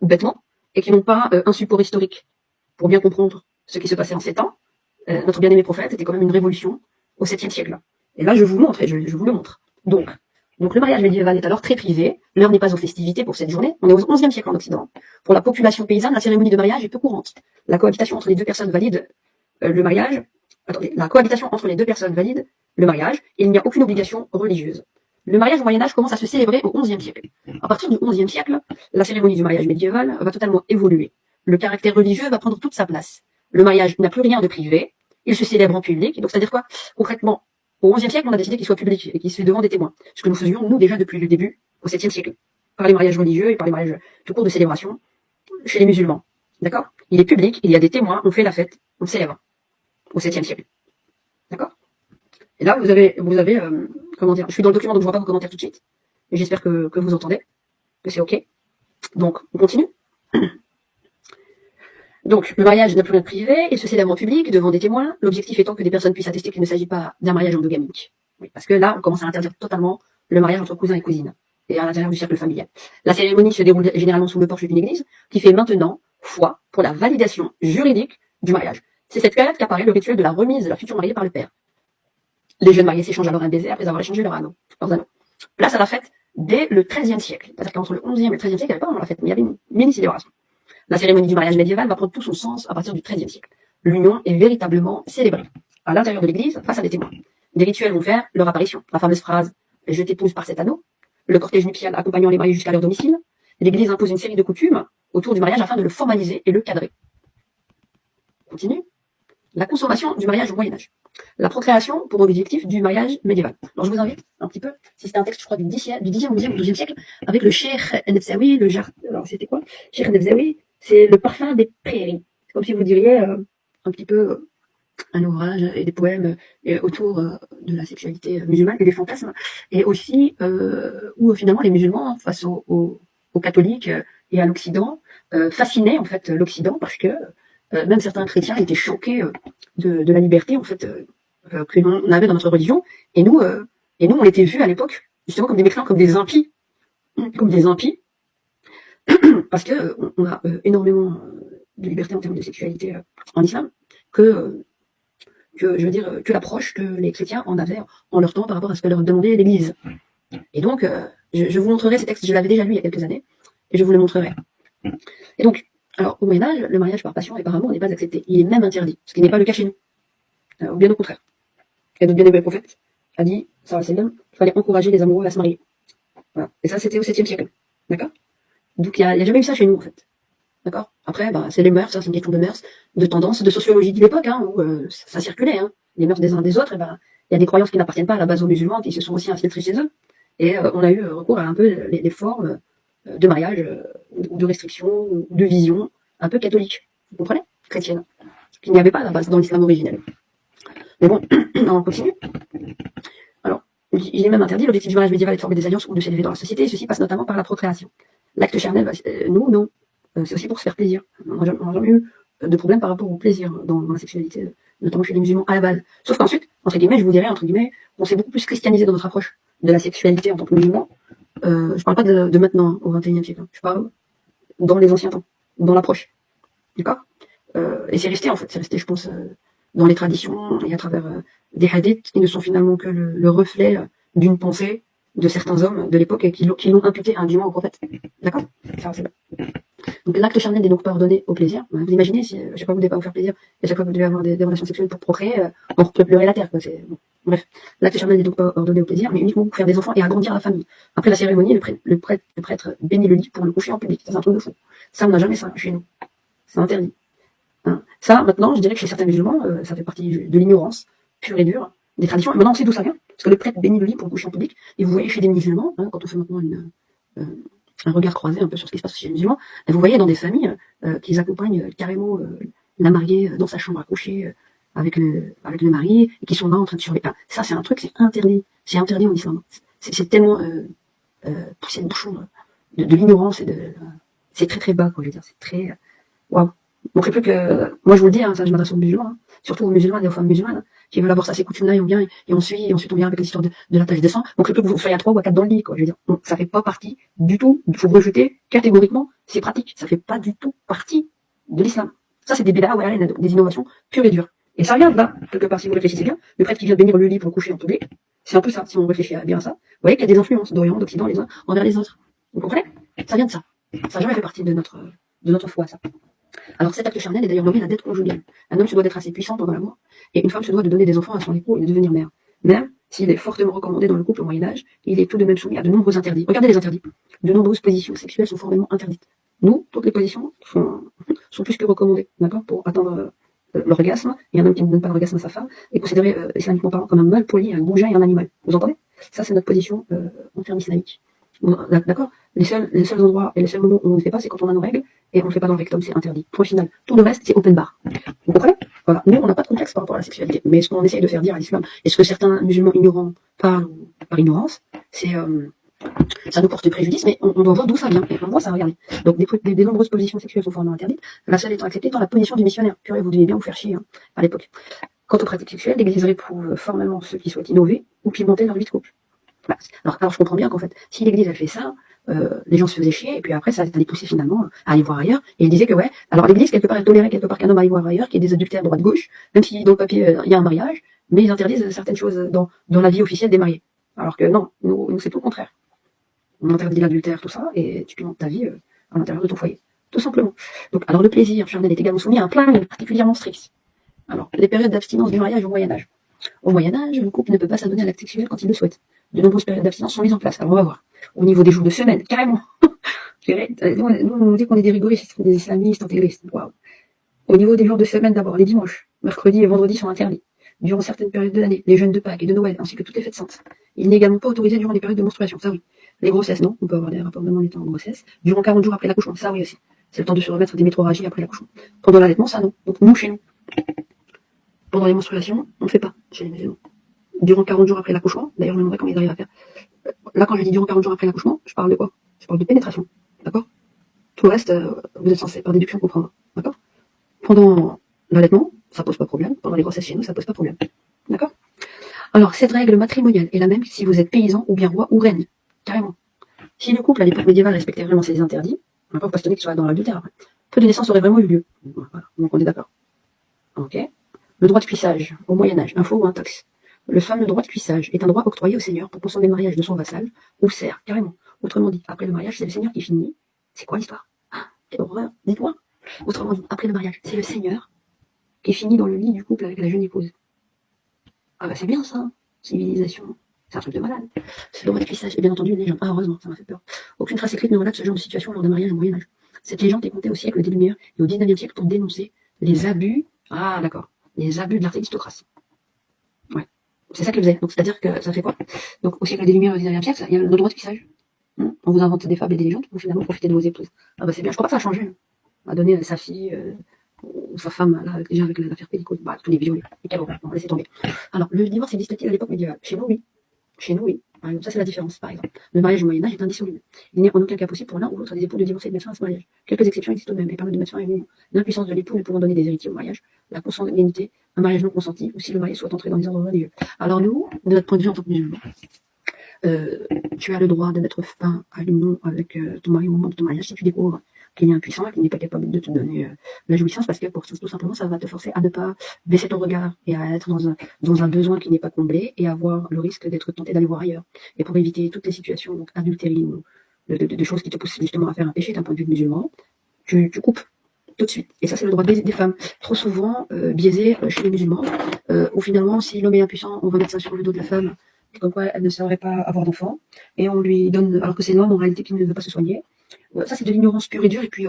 bêtement, et qui n'ont pas un support historique pour bien comprendre ce qui se passait en ces temps. Notre bien-aimé prophète était quand même une révolution au 7e siècle. Et là, je vous montre, et je vous le montre. Donc, le mariage médiéval est alors très privé. L'heure n'est pas aux festivités pour cette journée. On est au 11e siècle en Occident. Pour la population paysanne, la cérémonie de mariage est peu courante. La cohabitation entre les deux personnes valide le mariage. Attendez, la cohabitation entre les deux personnes valide le mariage, et il n'y a aucune obligation religieuse. Le mariage au Moyen-Âge commence à se célébrer au 11e siècle. À partir du 11e siècle, la cérémonie du mariage médiéval va totalement évoluer. Le caractère religieux va prendre toute sa place. Le mariage n'a plus rien de privé. Il se célèbre en public. Donc, c'est-à-dire quoi? Concrètement, au XIe siècle, on a décidé qu'il soit public et qu'il se fait devant des témoins. Ce que nous faisions, nous, déjà depuis le début, au 7e siècle. Par les mariages religieux et par les mariages tout court de célébration chez les musulmans. D'accord? Il est public, il y a des témoins, on fait la fête, on célèbre. Au 7e siècle. D'accord? Et là, vous avez, comment dire, je suis dans le document donc je vois pas vos commentaires tout de suite. Mais j'espère que vous entendez, que c'est ok. Donc, on continue. Donc, le mariage n'a plus rien de privé, il se célèbre en public, devant des témoins, l'objectif étant que des personnes puissent attester qu'il ne s'agit pas d'un mariage endogamique. Oui, parce que là, on commence à interdire totalement le mariage entre cousins et cousines, et à l'intérieur du cercle familial. La cérémonie se déroule généralement sous le porche d'une église, qui fait maintenant foi pour la validation juridique du mariage. C'est cette période qu'apparaît le rituel de la remise de la future mariée par le père. Les jeunes mariés s'échangent alors un baiser après avoir échangé leurs anneaux. Place à la fête dès le XIIIe siècle. C'est-à-dire qu'entre le XIe et le XIIIe siècle, il n'y avait pas vraiment la fête, mais il y avait une mini-célébration. La cérémonie du mariage médiéval va prendre tout son sens à partir du XIIIe siècle. L'union est véritablement célébrée. À l'intérieur de l'église, face à des témoins. Des rituels vont faire leur apparition. La fameuse phrase « Je t'épouse par cet anneau », le cortège nuptial accompagnant les mariés jusqu'à leur domicile. L'église impose une série de coutumes autour du mariage afin de le formaliser et le cadrer. On continue. La consommation du mariage au Moyen-Âge. La procréation pour objectif du mariage médiéval. Alors je vous invite un petit peu, si c'était un texte, je crois, du 10e, 11e ou 12e siècle, avec le Cheikh Nefsaoui, alors c'était quoi? Cheikh Nefsaoui, c'est le parfum des prairies. C'est comme si vous diriez un petit peu un ouvrage et des poèmes autour de la sexualité musulmane et des fantasmes, et aussi où finalement les musulmans, face aux catholiques et à l'Occident, fascinaient en fait l'Occident parce que même certains chrétiens étaient choqués de la liberté en fait que l'on avait dans notre religion, et nous on était vus à l'époque justement comme des mécréants, comme des impies, parce que on a énormément de liberté en termes de sexualité en islam, que je veux dire que l'approche que les chrétiens en avaient en leur temps par rapport à ce que leur demandait l'Église. Et donc je vous montrerai ces textes, je l'avais déjà lu il y a quelques années, et je vous les montrerai. Et donc, alors au Moyen-Âge, le mariage par passion et par amour n'est pas accepté, il est même interdit, ce qui n'est pas le cas chez nous, bien au contraire. Et notre bien-aimé prophète a dit, sallallahu alayhi wa sallam, qu'il fallait encourager les amoureux à se marier. Voilà. Et ça, c'était au 7e siècle. D'accord? Donc, il n'y a jamais eu ça chez nous, en fait. D'accord? Après, c'est les mœurs, ça, c'est une question de mœurs, de tendance, de sociologie de l'époque, où ça circulait, les mœurs des uns des autres, il y a des croyances qui n'appartiennent pas à la base aux musulmans, qui se sont aussi infiltrées chez eux. Et on a eu recours à un peu les formes de mariage, ou de restriction, ou de vision, un peu catholique. Vous comprenez? Chrétienne. Qu'il n'y avait pas à la base dans l'islam originel. Mais bon, on continue. Alors, il est même interdit, l'objectif du mariage médiéval est de former des alliances ou de s'élever dans la société, et ceci passe notamment par la procréation. L'acte charnel, nous, non. C'est aussi pour se faire plaisir. On n'a jamais eu de problème par rapport au plaisir dans la sexualité, notamment chez les musulmans à la base. Sauf qu'ensuite, entre guillemets, je vous dirais, on s'est beaucoup plus christianisé dans notre approche de la sexualité en tant que musulman. Je parle pas de maintenant, au XXIe siècle. Je parle dans les anciens temps, dans l'approche. D'accord? Et c'est resté, en fait, je pense, dans les traditions et à travers des hadiths qui ne sont finalement que le reflet d'une pensée de certains hommes de l'époque et qui l'ont imputé indûment au prophète. D'accord? Ça, c'est bon. Donc l'acte charnel n'est donc pas ordonné au plaisir. Vous imaginez si à chaque fois vous ne devez pas vous faire plaisir, et à chaque fois que vous devez avoir des relations sexuelles pour procréer, on peut pleurer la terre. Quoi. Bon. Bref, l'acte charnel n'est donc pas ordonné au plaisir, mais uniquement pour faire des enfants et agrandir la famille. Après la cérémonie, le prêtre bénit le lit pour le coucher en public. Ça, c'est un truc de fou. Ça, on n'a jamais ça chez nous. C'est interdit. Hein. Ça, maintenant, je dirais que chez certains musulmans, ça fait partie de l'ignorance pure et dure des traditions. Et maintenant, on sait d'où ça vient, parce que le prêtre bénit le lit pour le coucher en public. Et vous voyez chez des musulmans, quand on fait maintenant un regard croisé un peu sur ce qui se passe chez les musulmans. Et vous voyez dans des familles qu'ils accompagnent carrément la mariée dans sa chambre à coucher avec le mari, et qui sont là en train de surveiller. Ça, c'est un truc, c'est interdit. C'est interdit en islam. C'est tellement pousser le bouchon de l'ignorance et c'est très très bas, quoi, je veux dire. C'est très waouh. Donc c'est plus que moi je vous le dis, hein, ça je m'adresse aux musulmans, hein, surtout aux musulmanes et aux femmes musulmanes, hein, qui veulent avoir ça, ces coutumes-là, et on vient et on suit, et ensuite on vient avec l'histoire de la tâche des sangs. Donc c'est plus que vous soyez à 3 ou à 4 dans le lit, quoi. Je veux dire, donc, ça fait pas partie du tout. Il faut rejeter catégoriquement ces pratiques. Ça fait pas du tout partie de l'islam. Ça c'est des bédas, ouais, des innovations pures et dures. Et ça vient de là, quelque part, si vous réfléchissez bien, le prêtre qui vient bénir le lit pour coucher en public, c'est un peu ça, si on réfléchit bien à ça. Vous voyez qu'il y a des influences d'Orient, d'Occident, les uns envers les autres. Vous comprenez? Ça vient de ça. Ça n'a jamais fait partie de notre foi, ça. Alors cet acte charnel est d'ailleurs nommé la dette conjugale. Un homme se doit d'être assez puissant pendant l'amour, et une femme se doit de donner des enfants à son époux et de devenir mère. Même s'il est fortement recommandé dans le couple au Moyen-Âge, il est tout de même soumis à de nombreux interdits. Regardez les interdits. De nombreuses positions sexuelles sont formellement interdites. Nous, toutes les positions sont plus que recommandées, d'accord, pour atteindre l'orgasme, et un homme qui ne donne pas l'orgasme à sa femme est considéré, islamiquement parlant, comme un mal poli, un goujat et un animal. Vous entendez? Ça, c'est notre position en termes islamiques. D'accord? Les seuls endroits et les seuls moments où on ne fait pas, c'est quand on a nos règles, et on ne fait pas dans le rectum, c'est interdit. Point final. Tout le reste, c'est open bar. Vous comprenez? Voilà. Nous, on n'a pas de complexe par rapport à la sexualité. Mais ce qu'on essaye de faire dire à l'islam, et ce que certains musulmans ignorants parlent par ignorance, c'est, ça nous porte préjudice, mais on doit voir d'où ça vient. Et on voit ça, regardez. Donc, des nombreuses positions sexuelles sont formellement interdites. La seule étant acceptée dans la position du missionnaire. Purée, vous devez bien vous faire chier, hein, à l'époque. Quant aux pratiques sexuelles, l'Église réprouve formellement ceux qui souhaitent innover ou pimenter leur vie de couple. Voilà. Alors je comprends bien qu'en fait, si l'Église a fait ça, les gens se faisaient chier, et puis après ça les poussait finalement à aller voir ailleurs, et ils disaient que ouais, alors l'Église quelque part elle tolérait quelque part qu'un homme aille voir ailleurs, qu'il y ait des adultères droite-gauche, même si dans le papier il y a un mariage, mais ils interdisent certaines choses dans la vie officielle des mariés. Alors que non, nous c'est tout le contraire. On interdit l'adultère, tout ça, et tu pimentes ta vie à l'intérieur de ton foyer. Tout simplement. Donc alors le plaisir charnel est également soumis à un plan particulièrement strict. Alors, les périodes d'abstinence du mariage au Moyen-Âge. Au Moyen-Âge, le couple ne peut pas s'adonner à l'acte sexuel quand il le souhaite. De nombreuses périodes d'abstinence sont mises en place. Alors, on va voir. Au niveau des jours de semaine, carrément. Nous, on dit qu'on est des rigoristes, des islamistes, intégristes. Waouh. Au niveau des jours de semaine, d'abord, les dimanches, mercredis et vendredis sont interdits. Durant certaines périodes de l'année, les jeûnes de Pâques et de Noël, ainsi que toutes les fêtes saintes. Il n'est également pas autorisé durant les périodes de menstruation, ça oui. Les grossesses, non. On peut avoir des rapports même en étant en grossesse. Durant 40 jours après l'accouchement, ça oui aussi. C'est le temps de se remettre des métrorragies après l'accouchement. Pendant l'allaitement, ça non. Donc, nous, chez nous, pendant les menstruations, on ne fait pas chez les musulmans. Durant 40 jours après l'accouchement, d'ailleurs, je me demandais comment ils arrivent à faire. Là, quand je dis durant 40 jours après l'accouchement, je parle de quoi? Je parle de pénétration. D'accord? Tout le reste, vous êtes censé, par déduction, comprendre. D'accord? Pendant l'allaitement, ça pose pas problème. Pendant les grossesses chez nous, ça pose pas problème. D'accord? Alors, cette règle matrimoniale est la même si vous êtes paysan ou bien roi ou reine. Carrément. Si le couple à l'époque médiévale respectait vraiment ces interdits, on ne peut pas passionner qu'il soit dans l'adultère après. Peu de naissances auraient vraiment eu lieu. Voilà. Donc, on est d'accord. Ok? Le droit de cuissage, au Moyen-Âge, info ou intox. Le fameux droit de cuissage est un droit octroyé au seigneur pour consommer le mariage de son vassal, ou serf, carrément. Autrement dit, après le mariage, c'est le seigneur qui finit. C'est quoi l'histoire? Ah, quelle horreur, dites-moi. Autrement dit, après le mariage, c'est le seigneur qui finit dans le lit du couple avec la jeune épouse. Ah bah c'est bien ça, civilisation. C'est un truc de malade. Ce droit de cuissage est bien entendu une légende. Ah heureusement, ça m'a fait peur. Aucune trace écrite ne relate ce genre de situation lors d'un mariage au Moyen-Âge. Cette légende est contée au siècle des Lumières et au 19e siècle pour dénoncer les abus. Ah d'accord. Les abus de l'aristocratie. Ouais. C'est ça qu'ils faisaient. Donc c'est-à-dire que ça fait quoi? Donc au siècle des Lumières, au 19e siècle, il y a le droit de cuissage. On vous invente des fables et des légendes pour finalement profiter de vos épouses. Ah bah c'est bien, je crois pas que ça a changé. On a donné sa fille ou sa femme, là, déjà avec l'affaire Pellicot, bah, tous les violets. Et quelle horreur, on laissez tomber. Alors, le divorce existe-t-il à l'époque médiévale? Chez nous, oui. Chez nous, oui. Par exemple, ça, c'est la différence, par exemple. Le mariage au Moyen-Âge est indissoluble. Il n'est en aucun cas possible pour l'un ou l'autre des époux de divorcer et de mettre fin à ce mariage. Quelques exceptions existent même et permettent de mettre fin à une union. L'impuissance de l'époux ne pouvant donner des héritiers au mariage, la consanguinité, un mariage non consenti, ou si le marié soit entré dans les ordres religieux. Alors nous, de notre point de vue en tant que musulmans, tu as le droit de mettre fin à l'union avec ton mari au moment de ton mariage si tu découvres qu'il est impuissant et qu'il n'est pas capable de te donner la jouissance, parce que pour tout simplement ça va te forcer à ne pas baisser ton regard et à être dans un besoin qui n'est pas comblé et avoir le risque d'être tenté d'aller voir ailleurs. Et pour éviter toutes les situations donc adultérines, de choses qui te poussent justement à faire un péché d'un point de vue musulman, tu coupes tout de suite. Et ça c'est le droit des femmes, trop souvent biaisé chez les musulmans, où finalement si l'homme est impuissant, on va mettre ça sur le dos de la femme, comme quoi elle ne saurait pas avoir d'enfant, et on lui donne, alors que c'est l'homme en réalité qui ne veut pas se soigner. Ça c'est de l'ignorance pure et dure, et puis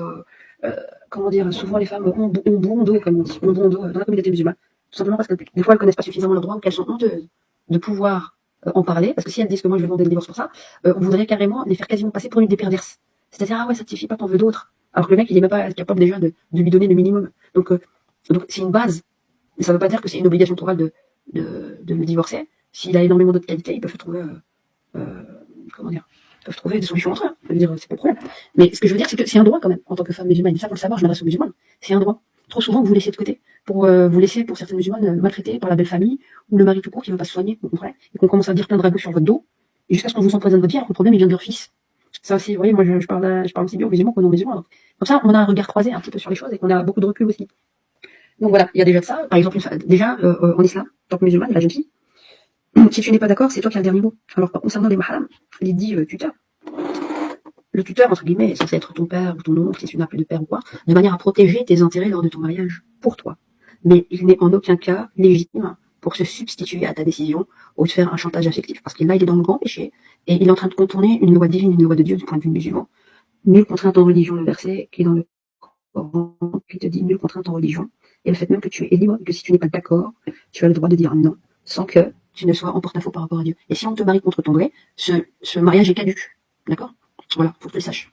comment dire, souvent les femmes ont bon dos, comme on dit, ont bon dos dans la communauté musulmane, tout simplement parce que des fois elles connaissent pas suffisamment leurs droits, ou qu'elles sont honteuses de pouvoir en parler, parce que si elles disent que moi je vais demander le divorce pour ça, on voudrait carrément les faire quasiment passer pour une des perverses. C'est-à-dire, ah ouais, ça te suffit pas, t'en veux d'autres. Alors que le mec, il est même pas capable déjà de lui donner le minimum. Donc c'est une base. Mais ça veut pas dire que c'est une obligation morale de le divorcer. S'il a énormément d'autres qualités, ils peuvent trouver, euh, comment dire, ils peuvent trouver des solutions entre eux. Je veux dire, c'est pas le problème. Mais ce que je veux dire, c'est que c'est un droit quand même, en tant que femme musulmane. Et ça, faut le savoir, je m'adresse aux musulmanes. C'est un droit. Trop souvent, vous laissez de côté. Vous laissez, pour certaines musulmanes, maltraiter par la belle famille, ou le mari tout court qui veut pas se soigner, vous comprenez, et qu'on commence à dire plein de ragots sur votre dos, et jusqu'à ce qu'on vous empoisonne votre vie, alors que le problème, il vient de leur fils. Ça aussi, vous voyez, moi, je parle aussi bien aux musulmans qu'aux non-musulmans. Donc, comme ça, on a un regard croisé un petit peu sur les choses, et qu'on a beaucoup de recul aussi. Donc voilà, il y a déjà de ça. Par exemple, déjà, en islam, en tant que musulmane, la jeune fille, si tu n'es pas d'accord, c'est toi qui as le dernier mot. Alors, concernant les mahrams, il dit tuteur. Le tuteur, entre guillemets, est censé être ton père ou ton oncle, si tu n'as plus de père ou quoi, de manière à protéger tes intérêts lors de ton mariage, pour toi. Mais il n'est en aucun cas légitime pour se substituer à ta décision ou te faire un chantage affectif. Parce que là, il est dans le grand péché, et il est en train de contourner une loi divine, une loi de Dieu du point de vue musulman. Nul contrainte en religion, le verset qui est dans le Coran, qui te dit nul contrainte en religion. Et le fait même que tu es libre, et que si tu n'es pas d'accord, tu as le droit de dire non, sans que tu ne sois en porte-à-faux par rapport à Dieu. Et si on te marie contre ton gré, ce mariage est caduc. D'accord? Voilà, faut que tu le saches.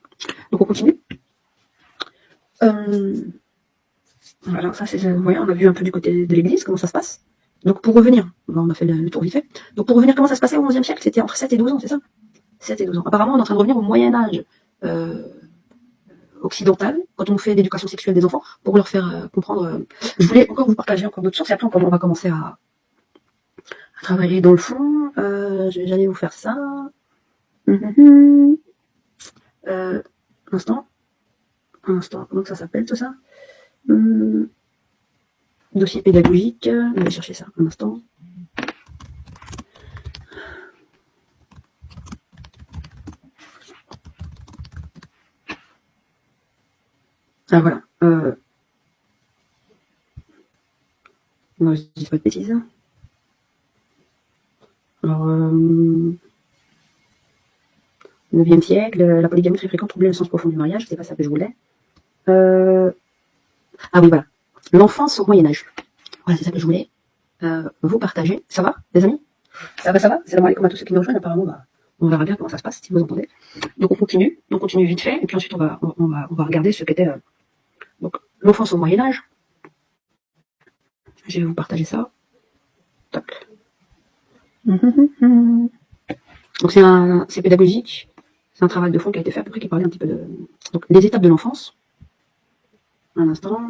Donc on continue. Voilà, ça c'est, vous voyez, on a vu un peu du côté de l'église, comment ça se passe. Donc pour revenir, on a fait le tour vite fait. Donc pour revenir, comment ça se passait au XIe siècle? C'était entre 7 et 12 ans, c'est ça? 7 et 12 ans. Apparemment, on est en train de revenir au Moyen-Âge occidental, quand on fait l'éducation sexuelle des enfants, pour leur faire comprendre. Je voulais encore vous partager encore d'autres sources, et après on va commencer à travailler dans le fond. J'allais vous faire ça. Un instant, comment ça s'appelle tout ça? Dossier pédagogique, on va chercher ça un instant. Ah voilà. Non, je dis pas de bêtises. Alors, 9e siècle, la polygamie très fréquente troublait le sens profond du mariage, c'est pas ça que je voulais. Ah oui, voilà. L'enfance au Moyen-Âge. Voilà, c'est ça que je voulais vous partager. Ça va, les amis? Ça va. Salam alaikum à tous ceux qui nous rejoignent. Apparemment, on verra bien comment ça se passe, si vous entendez. Donc on continue vite fait, et puis ensuite on va regarder ce qu'était donc l'enfance au Moyen-Âge. Je vais vous partager ça. Tac. Donc c'est pédagogique, c'est un travail de fond qui a été fait à peu près, qui parlait un petit peu de donc les étapes de l'enfance. Un instant.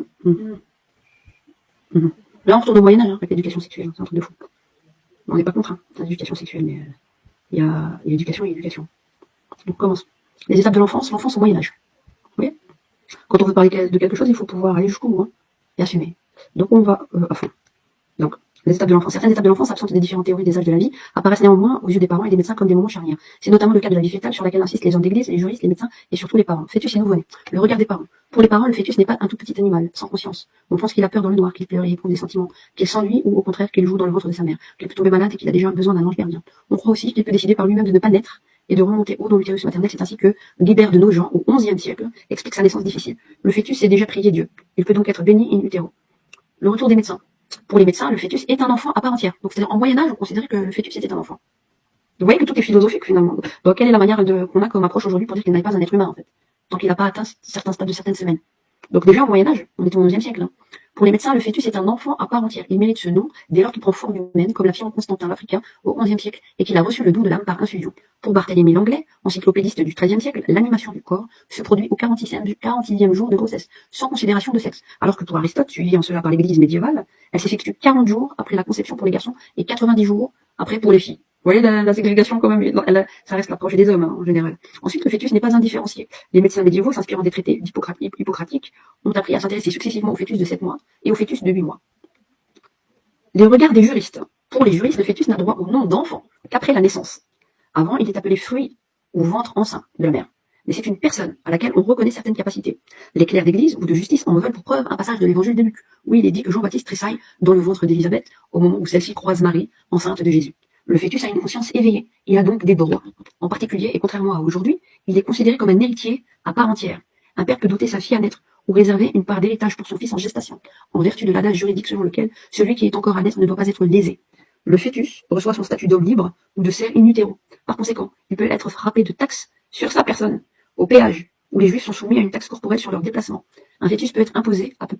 Là on retourne au Moyen-Âge avec l'éducation sexuelle, c'est un truc de fou. On n'est pas contre l'éducation sexuelle, mais il y a éducation et éducation. Donc commence. Les étapes de l'enfance au Moyen-Âge. Vous voyez? Quand on veut parler de quelque chose, il faut pouvoir aller jusqu'au bout et assumer. Donc on va à fond. Donc les étapes de l'enfance. Certaines étapes de l'enfance, absentes des différentes théories des âges de la vie, apparaissent néanmoins aux yeux des parents et des médecins comme des moments charnières. C'est notamment le cas de la vie fœtale sur laquelle insistent les hommes d'église, les juristes, les médecins et surtout les parents. Fœtus et nouveau-né. Le regard des parents. Pour les parents, le fœtus n'est pas un tout petit animal, sans conscience. On pense qu'il a peur dans le noir, qu'il pleure et éprouve des sentiments, qu'il s'ennuie ou au contraire qu'il joue dans le ventre de sa mère, qu'il peut tomber malade et qu'il a déjà besoin d'un ange gardien. On croit aussi qu'il peut décider par lui-même de ne pas naître et de remonter haut dans l'utérus maternel. C'est ainsi que Guibert de Nogent, au XIe siècle, explique sa naissance difficile. Le fœtus s'est déjà prié Dieu. Il peut donc être béni in utero. Le retour des médecins. Pour les médecins, le fœtus est un enfant à part entière. Donc, c'est-à-dire, en Moyen-Âge, on considérait que le fœtus était un enfant. Vous voyez que tout est philosophique, finalement. Donc, quelle est la manière qu'on a comme approche aujourd'hui pour dire qu'il n'est pas un être humain, en fait, tant qu'il n'a pas atteint certains stades de certaines semaines. Donc, déjà, au Moyen-Âge, on est au XIe siècle. Pour les médecins, le fœtus est un enfant à part entière. Il mérite ce nom dès lors qu'il prend forme humaine, comme l'affirme Constantin l'Africain au XIe siècle, et qu'il a reçu le don de l'âme par infusion. Pour Barthélemy Langlais, encyclopédiste du XIIIe siècle, l'animation du corps se produit au 46e jour de grossesse, sans considération de sexe. Alors que pour Aristote, suivi en cela par l'Église médiévale, elle s'effectue 40 jours après la conception pour les garçons et 90 jours après pour les filles. Vous voyez la ségrégation quand même, ça reste l'approche des hommes en général. Ensuite, le fœtus n'est pas indifférencié. Les médecins médiévaux, s'inspirant des traités hippocratiques, ont appris à s'intéresser successivement au fœtus de 7 mois et au fœtus de 8 mois. Les regards des juristes. Pour les juristes, le fœtus n'a droit au nom d'enfant qu'après la naissance. Avant, il est appelé fruit ou ventre enceint de la mère. Mais c'est une personne à laquelle on reconnaît certaines capacités. Les clercs d'église ou de justice en veulent pour preuve un passage de l'évangile de Luc, où il est dit que Jean-Baptiste tressaille dans le ventre d'Élisabeth au moment où celle-ci croise Marie, enceinte de Jésus. Le fœtus a une conscience éveillée, il a donc des droits. En particulier, et contrairement à aujourd'hui, il est considéré comme un héritier à part entière. Un père peut doter sa fille à naître ou réserver une part d'héritage pour son fils en gestation, en vertu de l'adage juridique selon lequel celui qui est encore à naître ne doit pas être lésé. le fœtus reçoit son statut d'homme libre ou de serf in utero. Par conséquent, il peut être frappé de taxes sur sa personne, au péage, où les juifs sont soumis à une taxe corporelle sur leur déplacement. Un fœtus peut être imposé à un peu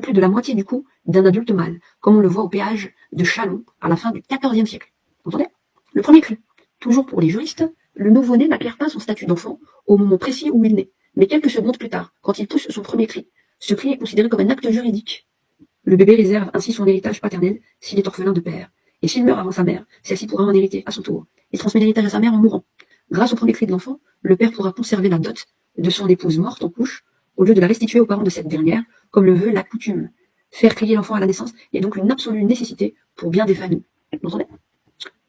plus de la moitié du coût d'un adulte mâle, comme on le voit au péage de Chalon à la fin du XIVe siècle. Vous entendez? Le premier cri. Toujours pour les juristes, le nouveau-né n'acquiert pas son statut d'enfant au moment précis où il naît, mais quelques secondes plus tard, quand il pousse son premier cri. Ce cri est considéré comme un acte juridique. Le bébé réserve ainsi son héritage paternel s'il est orphelin de père. Et s'il meurt avant sa mère, celle-ci pourra en hériter à son tour. Il transmet l'héritage à sa mère en mourant. Grâce au premier cri de l'enfant, le père pourra conserver la dot de son épouse morte en couche, au lieu de la restituer aux parents de cette dernière, comme le veut la coutume. Faire crier l'enfant à la naissance est donc une absolue nécessité pour bien des familles. Vous entendez?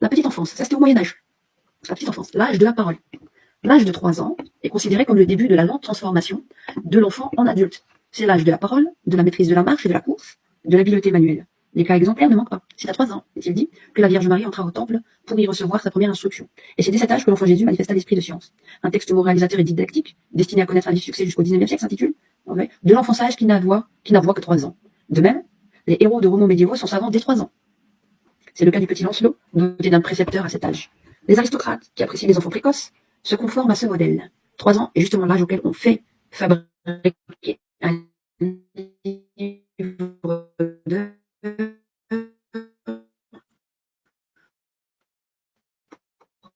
La petite enfance, ça c'était au Moyen-Âge. La petite enfance, l'âge de la parole. L'âge de 3 ans est considéré comme le début de la lente transformation de l'enfant en adulte. C'est l'âge de la parole, de la maîtrise de la marche et de la course, de l'habileté manuelle. Les cas exemplaires ne manquent pas. C'est à 3 ans, est-il dit, que la Vierge Marie entra au temple pour y recevoir sa première instruction. Et c'est dès cet âge que l'enfant Jésus manifesta l'esprit de science. Un texte moralisateur et didactique, destiné à connaître un vif succès jusqu'au XIXe siècle, s'intitule De l'enfant sage qui n'a voix que 3 ans. De même, les héros de romans médiévaux sont savants dès 3 ans. C'est le cas du petit Lancelot, doté d'un précepteur à cet âge. Les aristocrates, qui apprécient les enfants précoces, se conforment à ce modèle. 3 ans est justement l'âge auquel on fait fabriquer un livre de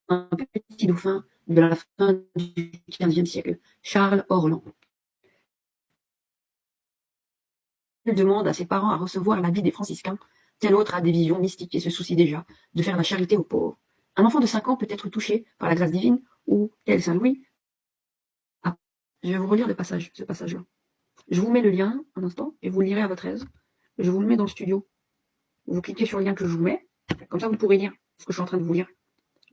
un petit dauphin de la fin du XVe siècle, Charles Orlan. Il demande à ses parents à recevoir l'habit des franciscains, tel autre a des visions mystiques et se soucie déjà de faire la charité aux pauvres. Un enfant de 5 ans peut être touché par la grâce divine, ou, tel Saint Louis. Ah, je vais vous relire ce passage-là. Je vous mets le lien un instant et vous le lirez à votre aise. Je vous le mets dans le studio. Vous cliquez sur le lien que je vous mets, comme ça vous pourrez lire ce que je suis en train de vous lire.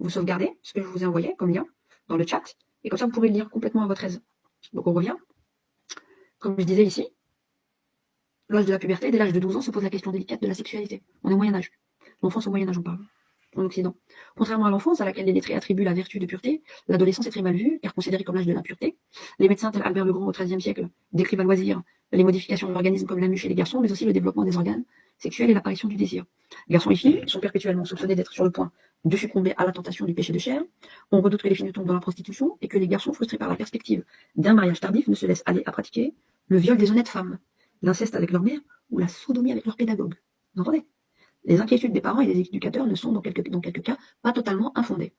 Vous sauvegardez ce que je vous ai envoyé comme lien dans le chat, et comme ça vous pourrez le lire complètement à votre aise. Donc on revient. Comme je disais ici, l'âge de la puberté, dès l'âge de 12 ans, se pose la question délicate de la sexualité. On est au Moyen-Âge. L'enfance au Moyen-Âge, on parle. En Occident. Contrairement à l'enfance, à laquelle les lettrés attribuent la vertu de pureté, l'adolescence est très mal vue, car considérée comme l'âge de l'impureté. Les médecins tels Albert le Grand au XIIIe siècle décrivent à loisir les modifications de l'organisme comme la mue chez les garçons, mais aussi le développement des organes sexuels et l'apparition du désir. Garçons et filles sont perpétuellement soupçonnés d'être sur le point de succomber à la tentation du péché de chair. On redoute que les filles ne tombent dans la prostitution et que les garçons, frustrés par la perspective d'un mariage tardif, ne se laissent aller à pratiquer le viol des honnêtes femmes, l'inceste avec leur mère ou la sodomie avec leur pédagogue. Vous entendez? Les inquiétudes des parents et des éducateurs ne sont dans quelques cas pas totalement infondées.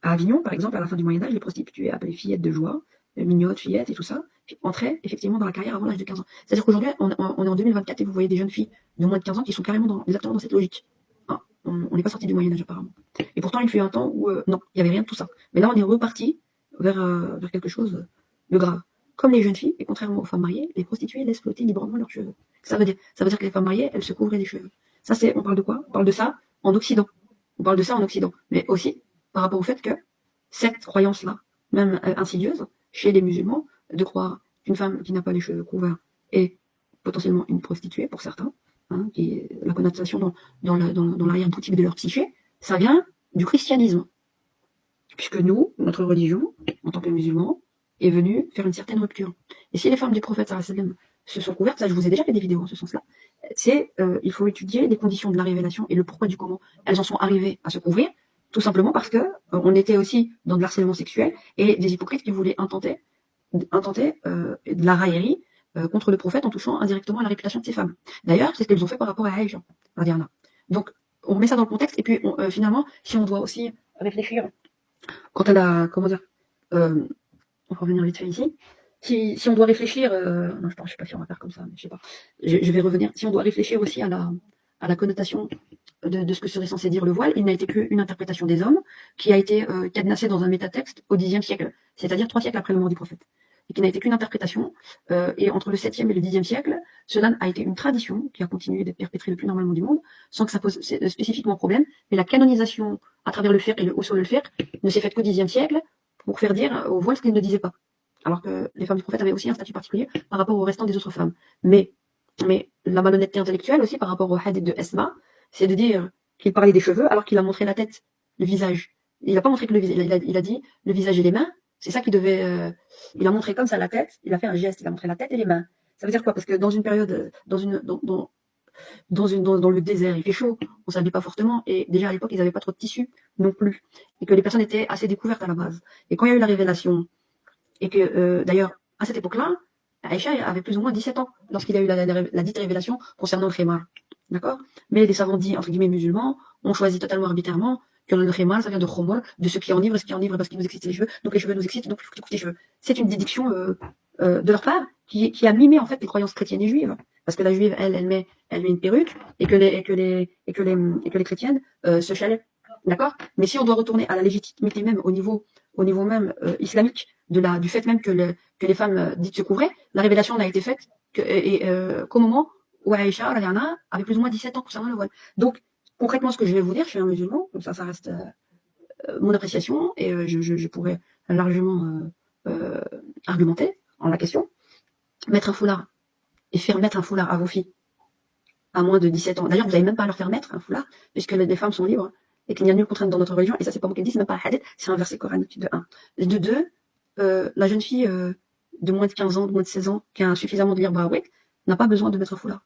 À Avignon, par exemple, à la fin du Moyen-Âge, les prostituées appelées fillettes de joie, mignottes, fillettes et tout ça, entraient effectivement dans la carrière avant l'âge de 15 ans. C'est-à-dire qu'aujourd'hui, on est en 2024 et vous voyez des jeunes filles de moins de 15 ans qui sont carrément exactement dans cette logique. Ah, on n'est pas sorti du Moyen-Âge apparemment. Et pourtant, il fut un temps où, non, il n'y avait rien de tout ça. Mais là, on est reparti vers quelque chose de grave. Comme les jeunes filles, et contrairement aux femmes mariées, les prostituées laissent flotter librement leurs cheveux. Ça veut dire que les femmes mariées, elles se couvraient les cheveux. Ça, on parle de quoi? On parle de ça en Occident. On parle de ça en Occident. Mais aussi par rapport au fait que cette croyance-là, même insidieuse, chez les musulmans, de croire qu'une femme qui n'a pas les cheveux couverts est potentiellement une prostituée, pour certains, hein, qui est la connotation dans l'arrière-boutique de leur psyché, ça vient du christianisme. Puisque nous, notre religion, en tant que musulmans, est venue faire une certaine rupture. Et si les femmes du prophète sallam se sont couvertes, ça je vous ai déjà fait des vidéos en ce sens-là, il faut étudier les conditions de la révélation et le pourquoi du comment elles en sont arrivées à se couvrir, tout simplement parce que on était aussi dans de l'harcèlement sexuel et des hypocrites qui voulaient intenter de la raillerie contre le prophète en touchant indirectement à la réputation de ces femmes. D'ailleurs, c'est ce qu'elles ont fait par rapport à Aïcha. Donc, on remet ça dans le contexte et puis finalement, si on doit aussi réfléchir quant à la, on va revenir vite fait ici. Si on doit réfléchir, non, je sais pas si on va faire comme ça, mais je sais pas. Je vais revenir. Si on doit réfléchir aussi à la connotation de ce que serait censé dire le voile, il n'a été qu'une interprétation des hommes qui a été cadenassée dans un métatexte au Xe siècle, c'est-à-dire 3 siècles après le mort du prophète, et qui n'a été qu'une interprétation. Et entre le 7e et le 10e siècle, cela a été une tradition qui a continué d'être perpétrée le plus normalement du monde, sans que ça pose spécifiquement problème. Mais la canonisation à travers le fiqh et le haut sur le fiqh ne s'est faite qu'au 10e siècle pour faire dire au voile ce qu'il ne disait pas. Alors que les femmes du prophète avaient aussi un statut particulier par rapport au restant des autres femmes. Mais la malhonnêteté intellectuelle aussi par rapport au hadith de Esma, c'est de dire qu'il parlait des cheveux alors qu'il a montré la tête, le visage. Il n'a pas montré que le visage, il a dit le visage et les mains, c'est ça qu'il devait... il a montré comme ça la tête, il a fait un geste, il a montré la tête et les mains. Ça veut dire quoi? Parce que dans une période, dans le désert, il fait chaud, on s'habille pas fortement, et déjà à l'époque, ils n'avaient pas trop de tissu non plus, et que les personnes étaient assez découvertes à la base. Et quand il y a eu la révélation, et que d'ailleurs, à cette époque-là, Aïcha avait plus ou moins 17 ans lorsqu'il a eu la dite révélation concernant le khimar. D'accord? Mais les savants dits, entre guillemets, musulmans, ont choisi totalement arbitrairement que le khimar, ça vient de khomor, de ce qui enivre, ce qui enivre parce qu'il nous excite les cheveux, donc les cheveux nous excitent, donc il faut que tu coupes tes cheveux. C'est une déduction de leur part qui a mimé en fait les croyances chrétiennes et juives. Parce que la juive, elle met une perruque et que les chrétiennes se chalaient. D'accord? Mais si on doit retourner à la légitimité même au niveau même islamique du fait même que les femmes dites se couvraient, la révélation n'a été faite qu'au moment où Aïcha avait plus ou moins 17 ans concernant le voile. Donc, concrètement, ce que je vais vous dire, je suis un musulman, donc ça reste mon appréciation, et je pourrais largement argumenter en la question. Mettre un foulard, et faire mettre un foulard à vos filles, à moins de 17 ans. D'ailleurs, vous n'avez même pas à leur faire mettre un foulard, puisque les femmes sont libres, et qu'il n'y a nulle contrainte dans notre religion, et ça, c'est pas moi qui le dis, c'est même pas un hadith, c'est un verset coranique de 1. De 2, la jeune fille de moins de 15 ans, de moins de 16 ans, qui a suffisamment de lire Barawek, n'a pas besoin de mettre un foulard.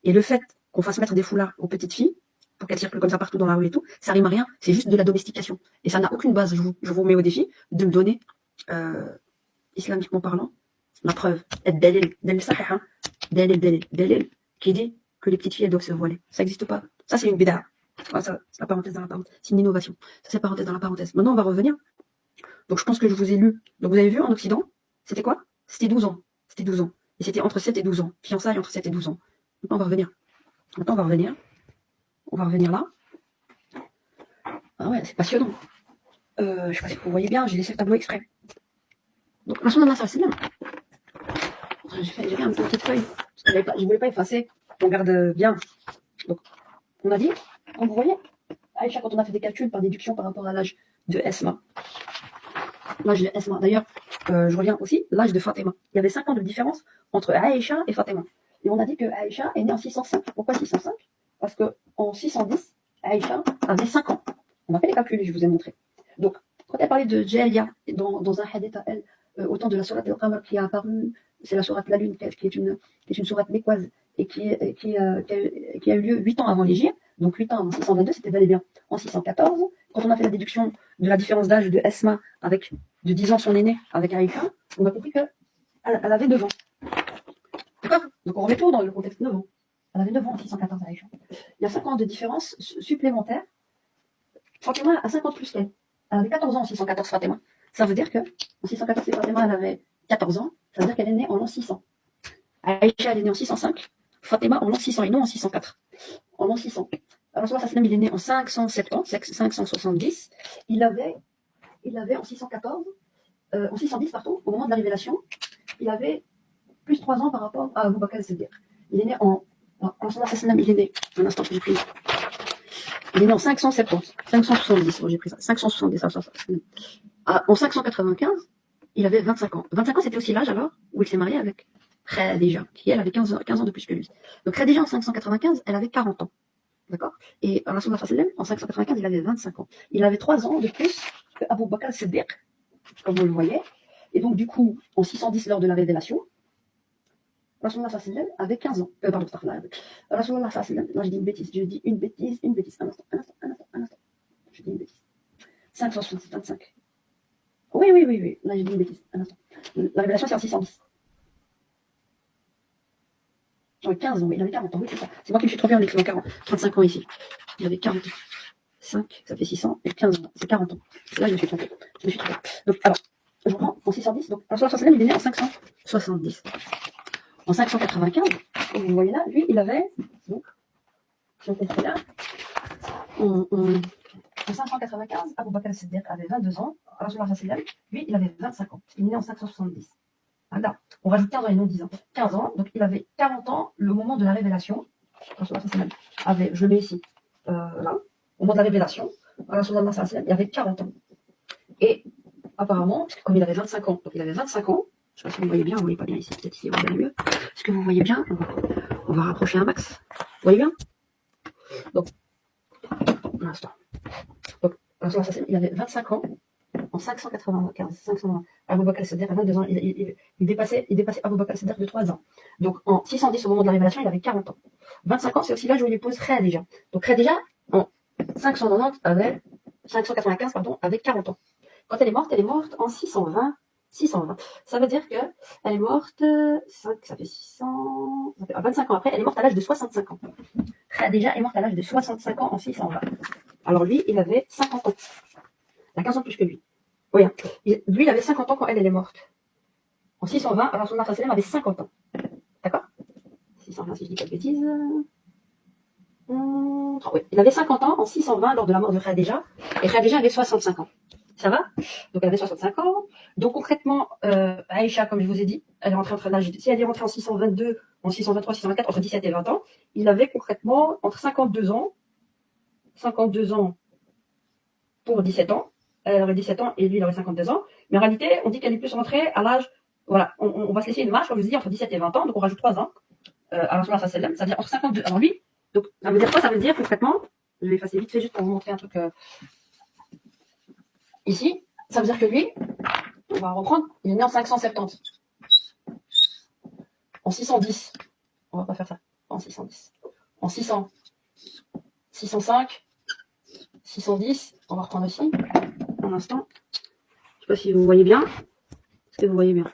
Et le fait qu'on fasse mettre des foulards aux petites filles, pour qu'elles circulent comme ça partout dans la rue et tout, ça rime à rien, c'est juste de la domestication. Et ça n'a aucune base, je vous mets au défi de me donner, islamiquement parlant, la preuve, dalil qui dit que les petites filles elles doivent se voiler. Ça n'existe pas. Ça c'est une bid'a. Ça, c'est la parenthèse dans la parenthèse. C'est une innovation. Ça c'est parenthèse dans la parenthèse. Maintenant on va revenir. Donc je pense que je vous ai lu. Donc vous avez vu en Occident, c'était quoi? C'était 12 ans. C'était 12 ans. Et c'était entre 7 et 12 ans. Fiançailles entre 7 et 12 ans. Maintenant on va revenir. On va revenir là. Ah ouais, c'est passionnant. Je sais pas si vous voyez bien, j'ai laissé le tableau exprès. Donc, Rasulullah sallallahu alayhi wa sallam. J'ai fait une petite feuille. Parce que je voulais pas effacer. On garde bien. Donc, on a dit, comme vous voyez, Aïcha, quand on a fait des calculs par déduction par rapport à l'âge de Esma. L'âge de Esma. D'ailleurs, je reviens aussi, l'âge de Fatima. Il y avait 5 ans de différence entre Aïcha et Fatima. Et on a dit que Aïcha est née en 605. Pourquoi 605? Parce qu'en 610, Aïcha avait 5 ans. On a fait les calculs et je vous ai montré. Donc, quand elle parlait de Djelia, dans un hadith à elle, au temps de la sourate al-Qamar qui a apparu, c'est la sourate la Lune, qui est une sourate mécoise, et qui a eu lieu 8 ans avant l'Hégire, donc 8 ans avant 622, c'était bel et bien en 614. Quand on a fait la déduction de la différence d'âge de Esma, avec de 10 ans son aîné, avec Aïcha, on a compris qu'elle avait 9 ans. D'accord? Donc on remet tout dans le contexte 9 ans. Elle avait 9 ans en 614 Aïcha. Il y a 5 ans de différence supplémentaire. Fatima a 50 plus qu'elle. Elle avait 14 ans en 614 Fatima. Ça veut dire que en 614 Fatima elle avait 14 ans. Ça veut dire qu'elle est née en l'an 600. Aïcha elle est née en 605. Fatima en l'an 600 et non en 604. En l'an 600. Alors Sallam il est né en 570. Il avait en 614, en 610 pardon, au moment de la révélation, il avait plus 3 ans par rapport à Abu Bakr al-Siddiq. Il est né en Sallam il est né, un instant que j'ai pris. Il est né en 570, 570, bon, j'ai pris ça, 570, en 595, il avait 25 ans. 25 ans, c'était aussi l'âge alors où il s'est marié avec Khadija, qui elle avait 15 ans de plus que lui. Donc Khadija en 595, elle avait 40 ans. D'accord? Et Rasulullah en 595, il avait 25 ans. Il avait 3 ans de plus que Abu Bakr al-Siddiq, comme vous le voyez. Et donc du coup, en 610, lors de la révélation, Rasulullah avait 15 ans. Pardon, Rasulullah, non, j'ai dit une bêtise. Un instant. Je dis une bêtise. 570, 25. Oui. Là, j'ai dit une bêtise. Un instant. La révélation, c'est en 610. J'avais 15 ans, oui, il avait 40 ans, oui, c'est ça. C'est moi qui me suis trompé en écrivant 35 ans ici. Il avait 40 ans. 5, ça fait 600, et 15 ans, c'est 40 ans. Là, je me suis trompé. Donc, alors, je reprends en 610. Donc, Rasulullah, il est né en 570. En 595, comme vous voyez là, lui, il avait, donc, si on comprend là, en 595, Abu Bakr al-Siddiq avait 22 ans, Rasulullah, lui, il avait 25 ans. Il est né en 570. Voilà. On rajoute 15 ans et non 10 ans. 15 ans, donc il avait 40 ans le moment de la révélation. Rasulullah, je le mets ici, là, au moment de la révélation, Rasulullah, il avait 40 ans. Et apparemment, comme il avait 25 ans, donc il avait 25 ans, je ne sais pas si vous voyez bien, vous ne voyez pas bien ici, peut-être ici, vous voyez mieux. Est-ce que vous voyez bien? On va rapprocher un max. Vous voyez bien? Donc, un instant. Donc, il avait 25 ans en 595, 520. Abou Bakr al-Siddiq, à 22 ans, il dépassait Abou Bakr al-Siddiq de 3 ans. Donc en 610, au moment de la révélation, il avait 40 ans. 25 ans, c'est aussi l'âge où il épouse Khadija. Donc Khadija, en 595, avec 40 ans. Quand elle est morte en 620. Ça veut dire qu'elle est morte, 5, ça fait 600, ça fait 25 ans après, elle est morte à l'âge de 65 ans. Khadija est morte à l'âge de 65 ans en 620. Alors lui, il avait 50 ans. Il a 15 ans de plus que lui. Oui, hein. Lui, il avait 50 ans quand elle est morte. En 620, alors son sallam avait 50 ans. D'accord 620, si je dis pas de bêtises. Oui, il avait 50 ans en 620 lors de la mort de Khadija. Et Khadija avait 65 ans. Ça va? Donc elle avait 65 ans. Donc concrètement, Aïcha, comme je vous ai dit, elle est rentrée entre l'âge. Si elle est rentrée en 622, en 623, 624, entre 17 et 20 ans, il avait concrètement entre 52 ans pour 17 ans. Elle aurait 17 ans et lui, il aurait 52 ans. Mais en réalité, on dit qu'elle est plus rentrée à l'âge. Voilà, on va se laisser une marge, comme je vous ai dit, entre 17 et 20 ans. Donc on rajoute 3 ans à Rasulullah sallallahu alayhi wa sallam, c'est-à-dire entre 52. Alors lui, donc ça veut dire quoi? Ça veut dire concrètement, je vais effacer vite fait juste pour vous montrer un truc. Ici, ça veut dire que lui, on va reprendre, il est né en 570. En 610, on va pas faire ça, en 610. En 600, 605, 610, on va reprendre aussi, un instant. Je sais pas si vous voyez bien. Est-ce que vous voyez bien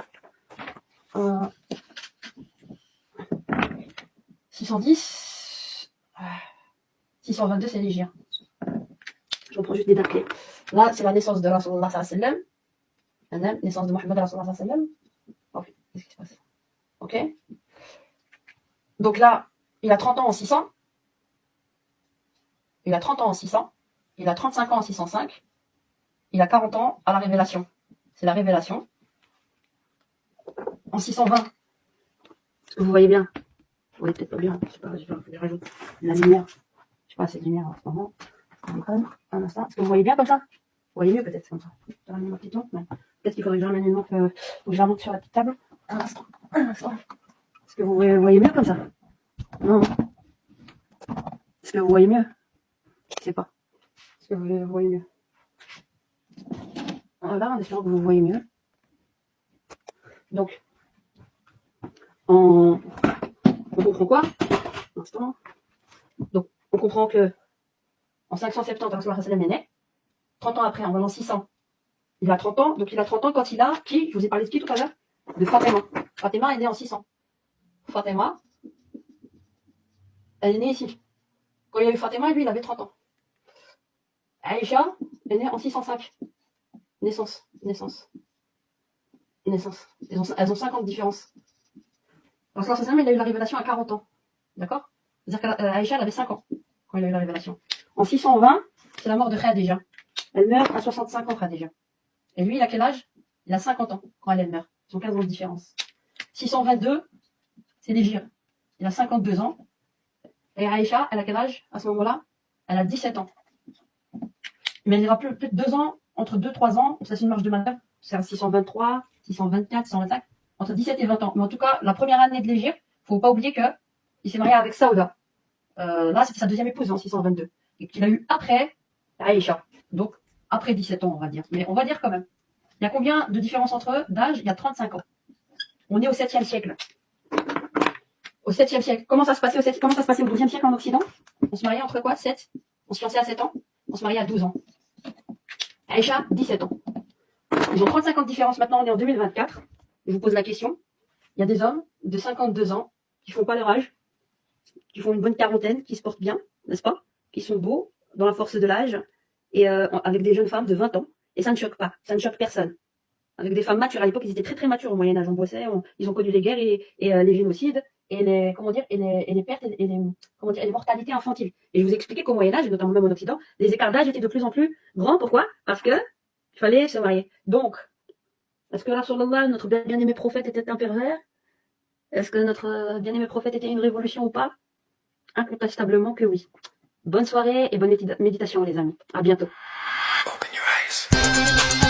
610, 622, c'est l'Égypte. Je reprends juste des dates clés. Là, c'est la naissance de Rasulullah sallallahu alayhi wa sallam. Naissance de Mohammed Rasulullah sallallahu alayhi wa sallam. Ok, qu'est-ce qui se passe? Ok. Donc là, il a 30 ans en 600. Il a 30 ans en 600. Il a 35 ans en 605. Il a 40 ans à la révélation. C'est la révélation. En 620. Est-ce que vous voyez bien? Vous voyez peut-être pas bien. Je sais pas, je rajoute la lumière. Je sais pas, c'est de lumière en ce moment. Un instant. Est-ce que vous voyez bien comme ça? Vous voyez mieux peut-être comme ça. Ma petite lampe, mais peut-être qu'il faudrait que je ramène une lampe, que je la monte sur la petite table. Un instant. Est-ce que vous voyez mieux comme ça? Non. Est-ce que vous voyez mieux? Je sais pas. Est-ce que vous voyez mieux? Voilà, en espérant que vous voyez mieux. Donc, on comprend quoi? Un instant. Donc, on comprend que en 570, Rasulullah sallam est né. 30 ans après, en l'an 600, il a 30 ans. Donc, il a 30 ans quand il a qui? Je vous ai parlé de qui tout à l'heure? De Fatima. Fatima est née en 600. Fatima, elle est née ici. Quand il y a eu Fatima, lui, il avait 30 ans. Aïcha est née en 605. Naissance. Elles ont 50 différences. Parce que il a eu la révélation à 40 ans. D'accord? C'est-à-dire qu'Aïcha, elle avait 5 ans quand il a eu la révélation. En 620, c'est la mort de Khadija. Elle meurt à 65 ans, Khadija. Et lui, il a quel âge? Il a 50 ans quand elle meurt. Ils ont 15 ans de différence. 622, c'est l'Égypte. Il a 52 ans. Et Aïcha, elle a quel âge à ce moment-là? Elle a 17 ans. Mais il y aura peut-être 2 ans, entre 2-3 ans, ça c'est une marge de manœuvre. C'est à 623, 624, 625, entre 17 et 20 ans. Mais en tout cas, la première année de l'Égypte, faut pas oublier qu'il s'est marié avec Saouda. Là, c'était sa deuxième épouse en 622. Et qu'il a eu après Aïcha. Donc, après 17 ans, on va dire. Mais on va dire quand même. Il y a combien de différence entre eux d'âge? Il y a 35 ans. On est au 7e siècle. Au 7e siècle. Comment ça se passait au 12e siècle en Occident? On se mariait entre quoi? 7. On se fiançait à 7 ans. On se mariait à 12 ans. Aïcha, 17 ans. Ils ont 35 ans de différence. Maintenant, on est en 2024. Je vous pose la question. Il y a des hommes de 52 ans qui font pas leur âge, qui font une bonne quarantaine, qui se portent bien, n'est-ce pas? Qui sont beaux, dans la force de l'âge, et avec des jeunes femmes de 20 ans. Et ça ne choque pas. Ça ne choque personne. Avec des femmes matures. À l'époque, ils étaient très très matures au Moyen-Âge. On bossait, ils ont connu les guerres et les génocides et les pertes et les mortalités infantiles. Et je vous expliquais qu'au Moyen-Âge, et notamment même en Occident, les écarts d'âge étaient de plus en plus grands. Pourquoi? Parce que il fallait se marier. Donc, est-ce que Rasulullah, notre bien-aimé prophète, était un pervers? Est-ce que notre bien-aimé prophète était une révolution ou pas? Incontestablement que oui. Bonne soirée et bonne méditation les amis. À bientôt. Open your eyes.